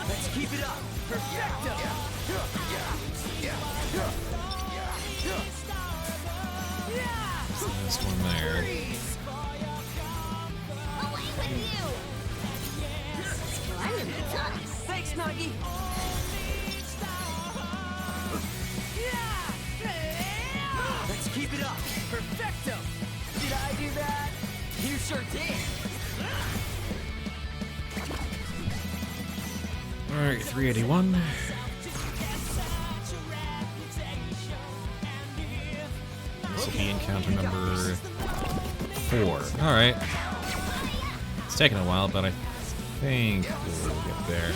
Let's keep it up! Perfecto! This one there. Thanks, Nuggy! Let's keep it up! Perfecto! Did I do that? You sure did! Alright, 381. be encounter number 4. Alright. It's taking a while, but I think we'll get there.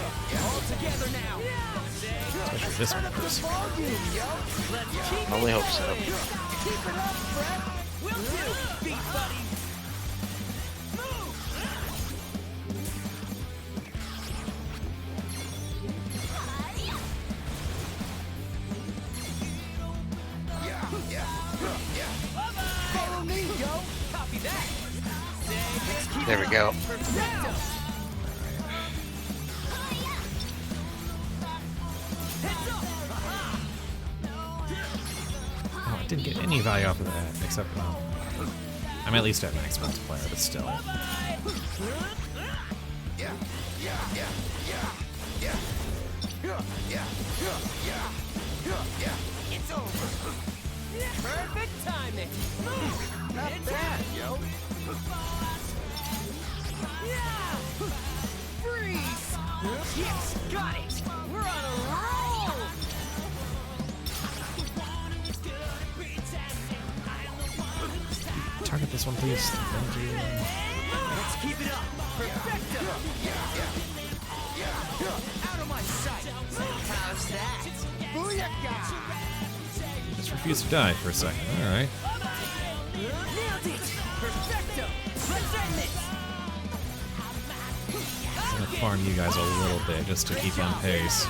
Especially this one first. I only hope so. There we go. Oh, I didn't get any value off of that, except, well, I'm at least at max multiplier, but still. It's over. Perfect timing. Not bad, yo. Yeah. Freeze. Yes, got it. We're on a roll. Target this one, please. Thank you. Let's keep it up. Perfecto. Out of my sight. How's that? Booyakah. Just refuse to die for a second. Alright. Nailed it. Perfecto. Let's end this. I'm gonna farm you guys a little bit just to keep on pace.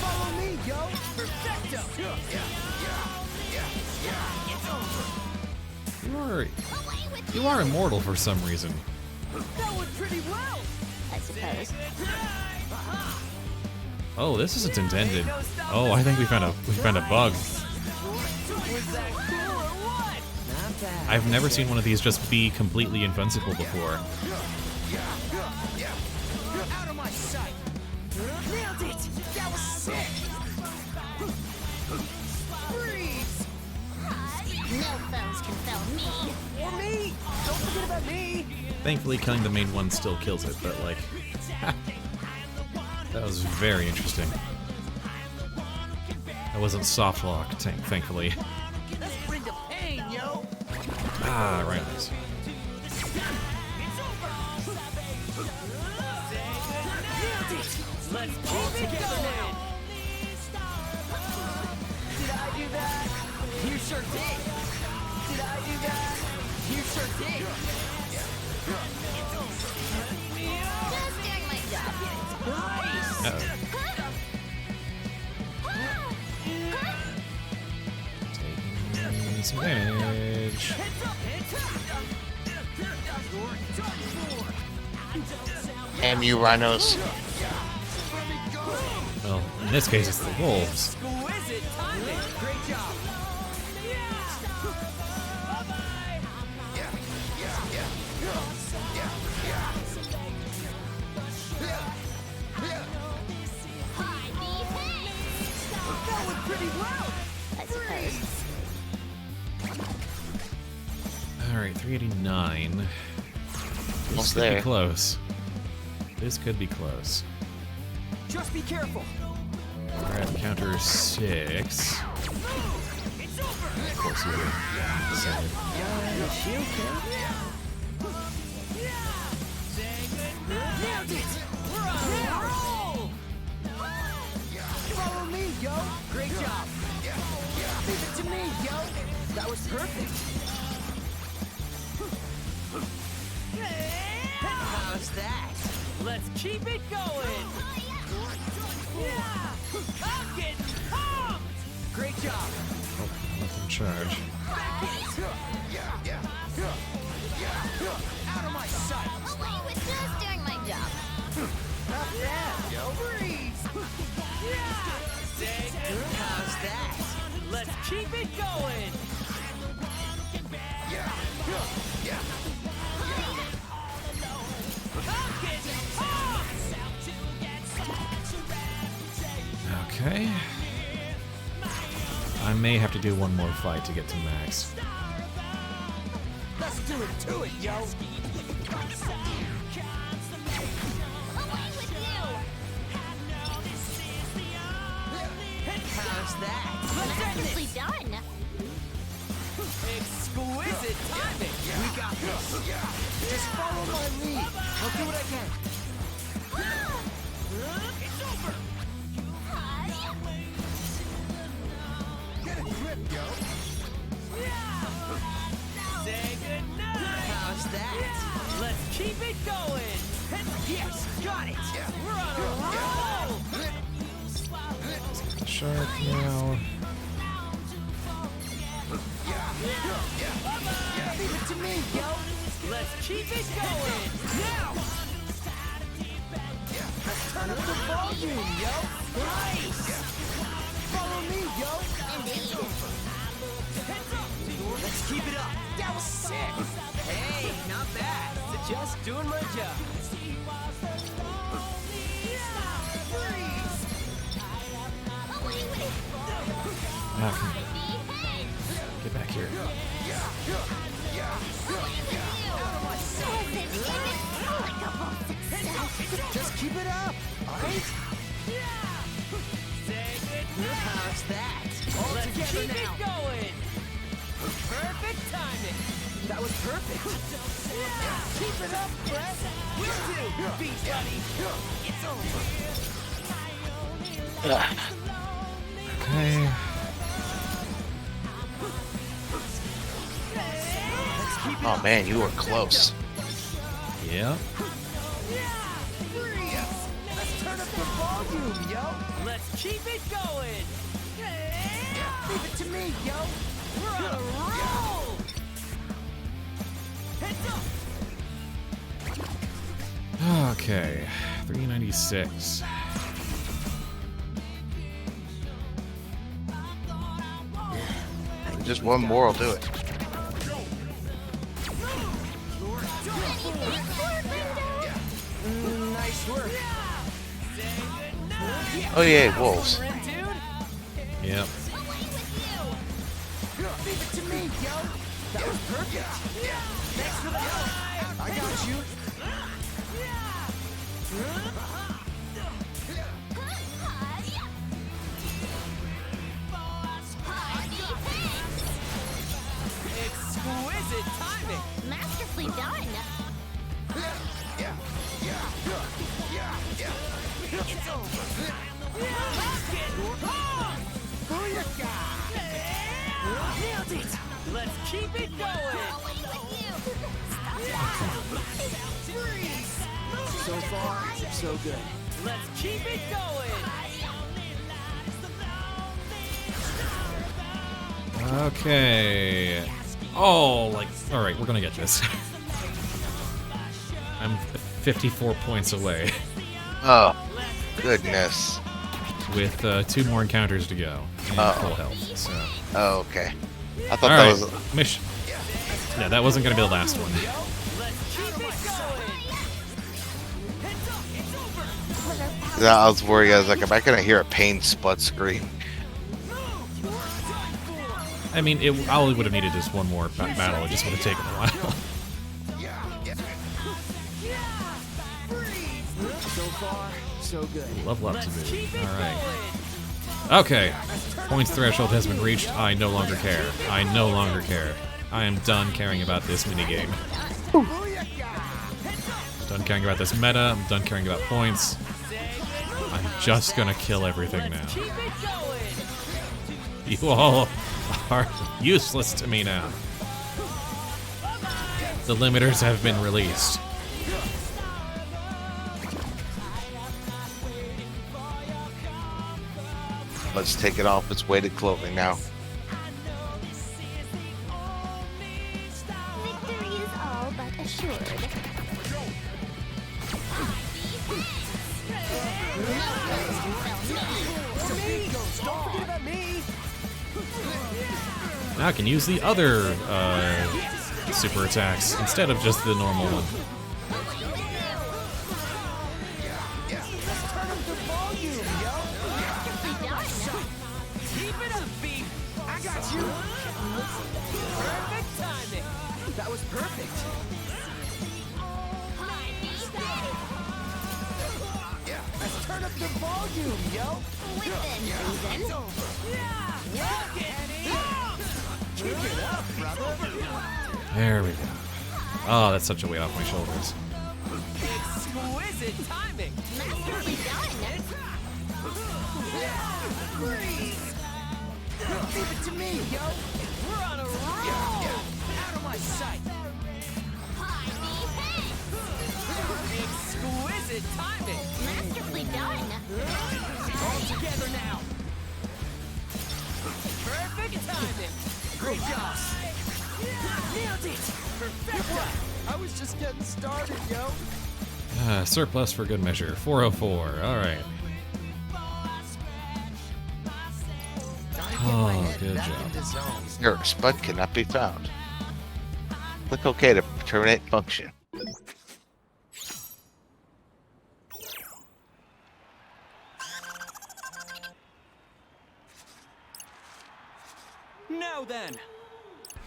Follow me, yo. Perfecto. You are immortal for some reason. That went pretty well. I suppose. Oh, this isn't intended. Oh, I think we found a bug. Was that cool or what? Not bad. I've never seen one of these just be completely invincible before. Out of my sight. Nailed it. That was sick. Freeze. No foes can fell me. Or me. Don't forget about me. Thankfully, killing the main one still kills it, but like, that was very interesting. That wasn't soft lock, thankfully. Let's bring the pain, yo. Ah, right. Nailed it. Let's keep it going. Did I do that? You sure did. Did I do that? You sure did. Just doing my job. Nice. Uh-oh. Taking some damage. Damn you, rhinos. Well, in this case, it's the wolves. Exquisite timing. Great job. That went pretty well. I suppose. Alright, 389. Almost This could be there. close. This could be close. Just be careful. We're at counter 6. It's over. Of course, you would. Save. Nailed it. We're on a roll. Follow me, yo. Great job. Leave it to me, yo. That was perfect. How's that? Let's keep it going. Yeah. I'm getting pumped. Great job. Oh, left in charge. Out of my sight. I was just doing my job. Not bad, yo. Freeze. Yeah. How's that? Let's keep it going. I'm getting pumped. Okay. I may have to do one more fight to get to max. Let's do it to it, yo. Away with you. How's that? Let's end Nicely this. done. Exquisite timing. We got this. Just follow my lead. I'll do what I can. It's over. Get a grip, yo. Say goodnight. How's that? Let's keep it going. Yes, got it. We're on a roll. The shark now. Leave it to me, yo. Let's keep it going. Now. Let's turn up the volume, yo. Nice. Follow me, yo. Let's keep it up. That was sick. Hey, not bad. Just doing my job. Get back here. Just keep it up, alright? How's that? All together now. Keep it going. Perfect timing. That was perfect. Keep it up, Brett. Where to? Beat buddy. It's over. Okay. Oh man, you were close. Yeah. Let's turn up the volume, yo. Let's keep it going. Leave it to me, yo. We're on a roll. Heads up. Okay. 396. Just one more will do it. Nice work. Oh yeah, wolves. Yep. Leave it to me, yo. That was perfect. Thanks for the help. I got you. Exquisite timing. Masterfully done. It's over. Booyaka! Nailed it. Let's keep it going. So far, so good. Let's keep it going. Okay. Oh, like, all right, we're gonna get this. I'm 54 points away Oh, goodness. with 2 more encounters to go and full health. So, Oh, okay. I thought all that right, was. mission. Yeah, that wasn't gonna be the last one. I was worried. I was like, am I gonna hear a pain spud scream? I mean, it probably would have needed just one more battle. It just would have taken a while. So far, so good. Level up to boot. All right. Okay. Points threshold has been reached. I no longer care. I no longer care. I am done caring about this minigame. Done caring about this meta. I'm done caring about points. I'm just gonna kill everything now. You all are useless to me now. The limiters have been released. Let's take it off its weighted clothing now. Victory is all but assured. Now I can use the other super attacks instead of just the normal one. Keep it up, beef. I got you. Perfect timing. That was perfect. Let's turn up the volume, yo. Within reason. Keep it up, right? There we go. Oh, that's such a weight off my shoulders. Exquisite timing. Masterfully done. Leave it to me, yo. We're on a roll. Out of my sight. Exquisite timing. Masterfully done. All together now. Perfect timing. Great job. Nailed it. Perfect. I was just getting started, yo. Surplus for good measure. 404. All right. Oh, good job. Your Spud cannot be found. Click OK to terminate function. Now then.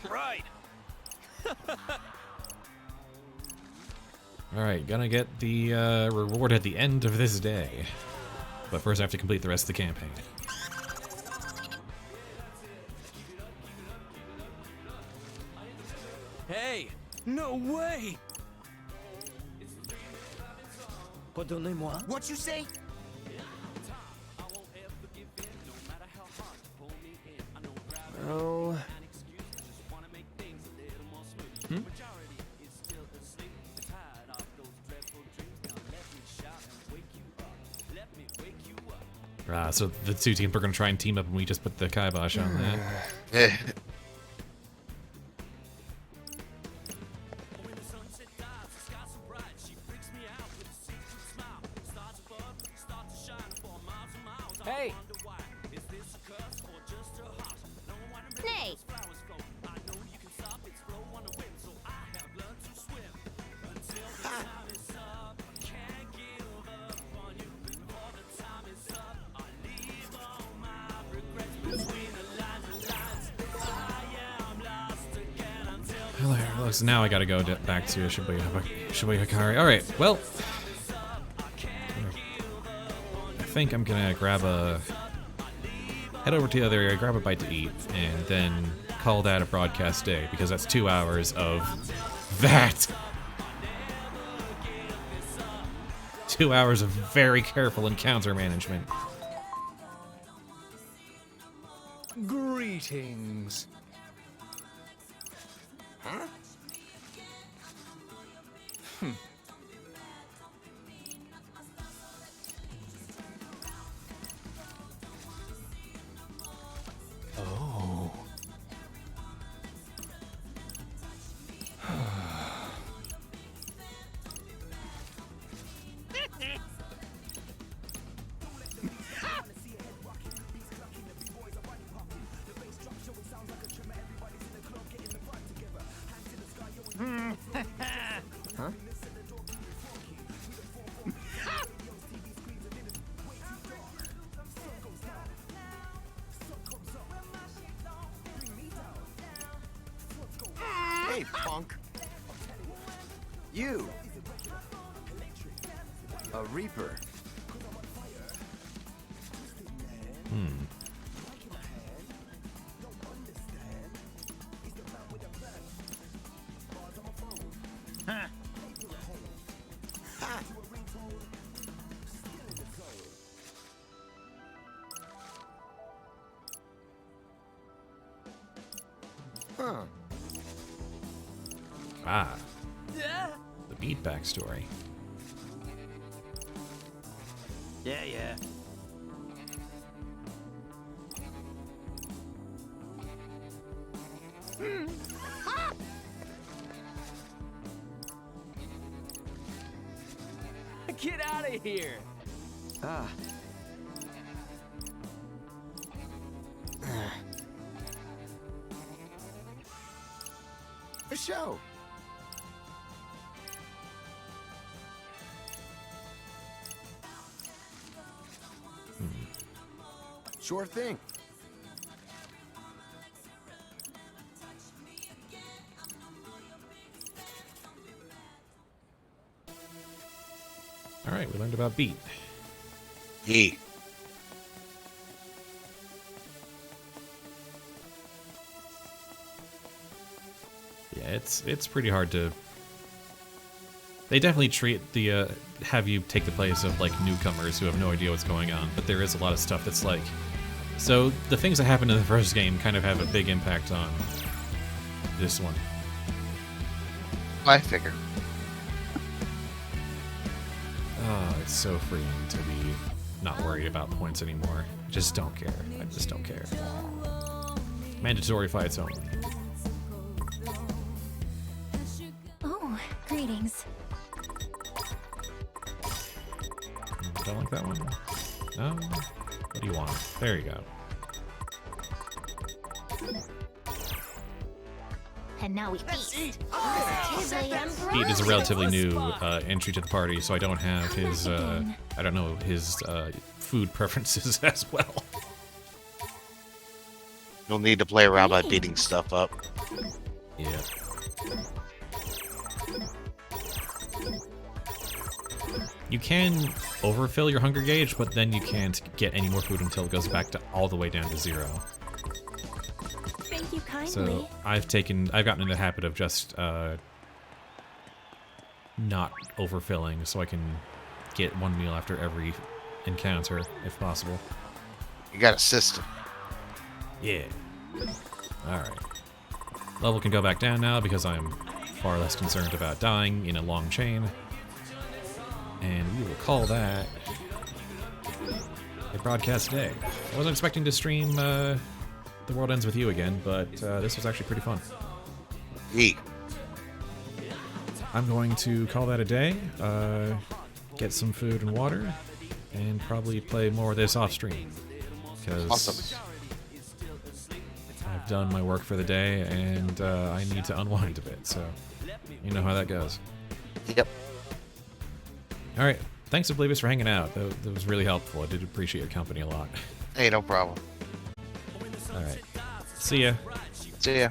Right. All right, gonna get the reward at the end of this day. But first I have to complete the rest of the campaign. Hey, no way. Pardonnez-moi. What you say? Oh. So the two teams are gonna try and team up, and we just put the kibosh on that. Eh. Hey. Nay. Well, so now I gotta go back to Shibuya Hikari. Alright, well. I think I'm gonna head over to the other area, grab a bite to eat, and then call that a broadcast day, because that's 2 hours of that. 2 hours of very careful encounter management. Greetings. Huh? Oh. Huh? Hey, punk. You. A Reaper. Huh. Huh. Ah. The Beat backstory. Yeah, yeah. Get out of here! Ah. For show. Sure thing. All right, we learned about Beat. Yee. it's pretty hard to. They definitely treat the have you take the place of like newcomers who have no idea what's going on, but there is a lot of stuff that's like. So the things that happened in the first game kind of have a big impact on this one. I figure. Oh, it's so freeing to be not worried about points anymore. Just don't care. I just don't care. Mandatory fights only. Oh, greetings. Don't like that one? No? What do you want? There you go. And now we feast. Pete is a relatively new entry to the party, so I don't have his, I don't know his food preferences as well. You'll need to play around by beating stuff up. Yeah. You can overfill your hunger gauge, but then you can't get any more food until it goes back to all the way down to 0. Thank you kindly. So I've gotten in the habit of just not overfilling, so I can get one meal after every encounter, if possible. You got a system. Yeah. Alright. Level can go back down now because I'm far less concerned about dying in a long chain. And we will call that a broadcast day. I wasn't expecting to stream The World Ends With You again, but this was actually pretty fun. Yeet. I'm going to call that a day, get some food and water, and probably play more of this off stream. Because Awesome. I've done my work for the day, and I need to unwind a bit, so you know how that goes. Yep. Alright, thanks to Oblivious for hanging out. That was really helpful. I did appreciate your company a lot. Hey, no problem. Alright, see ya. See ya.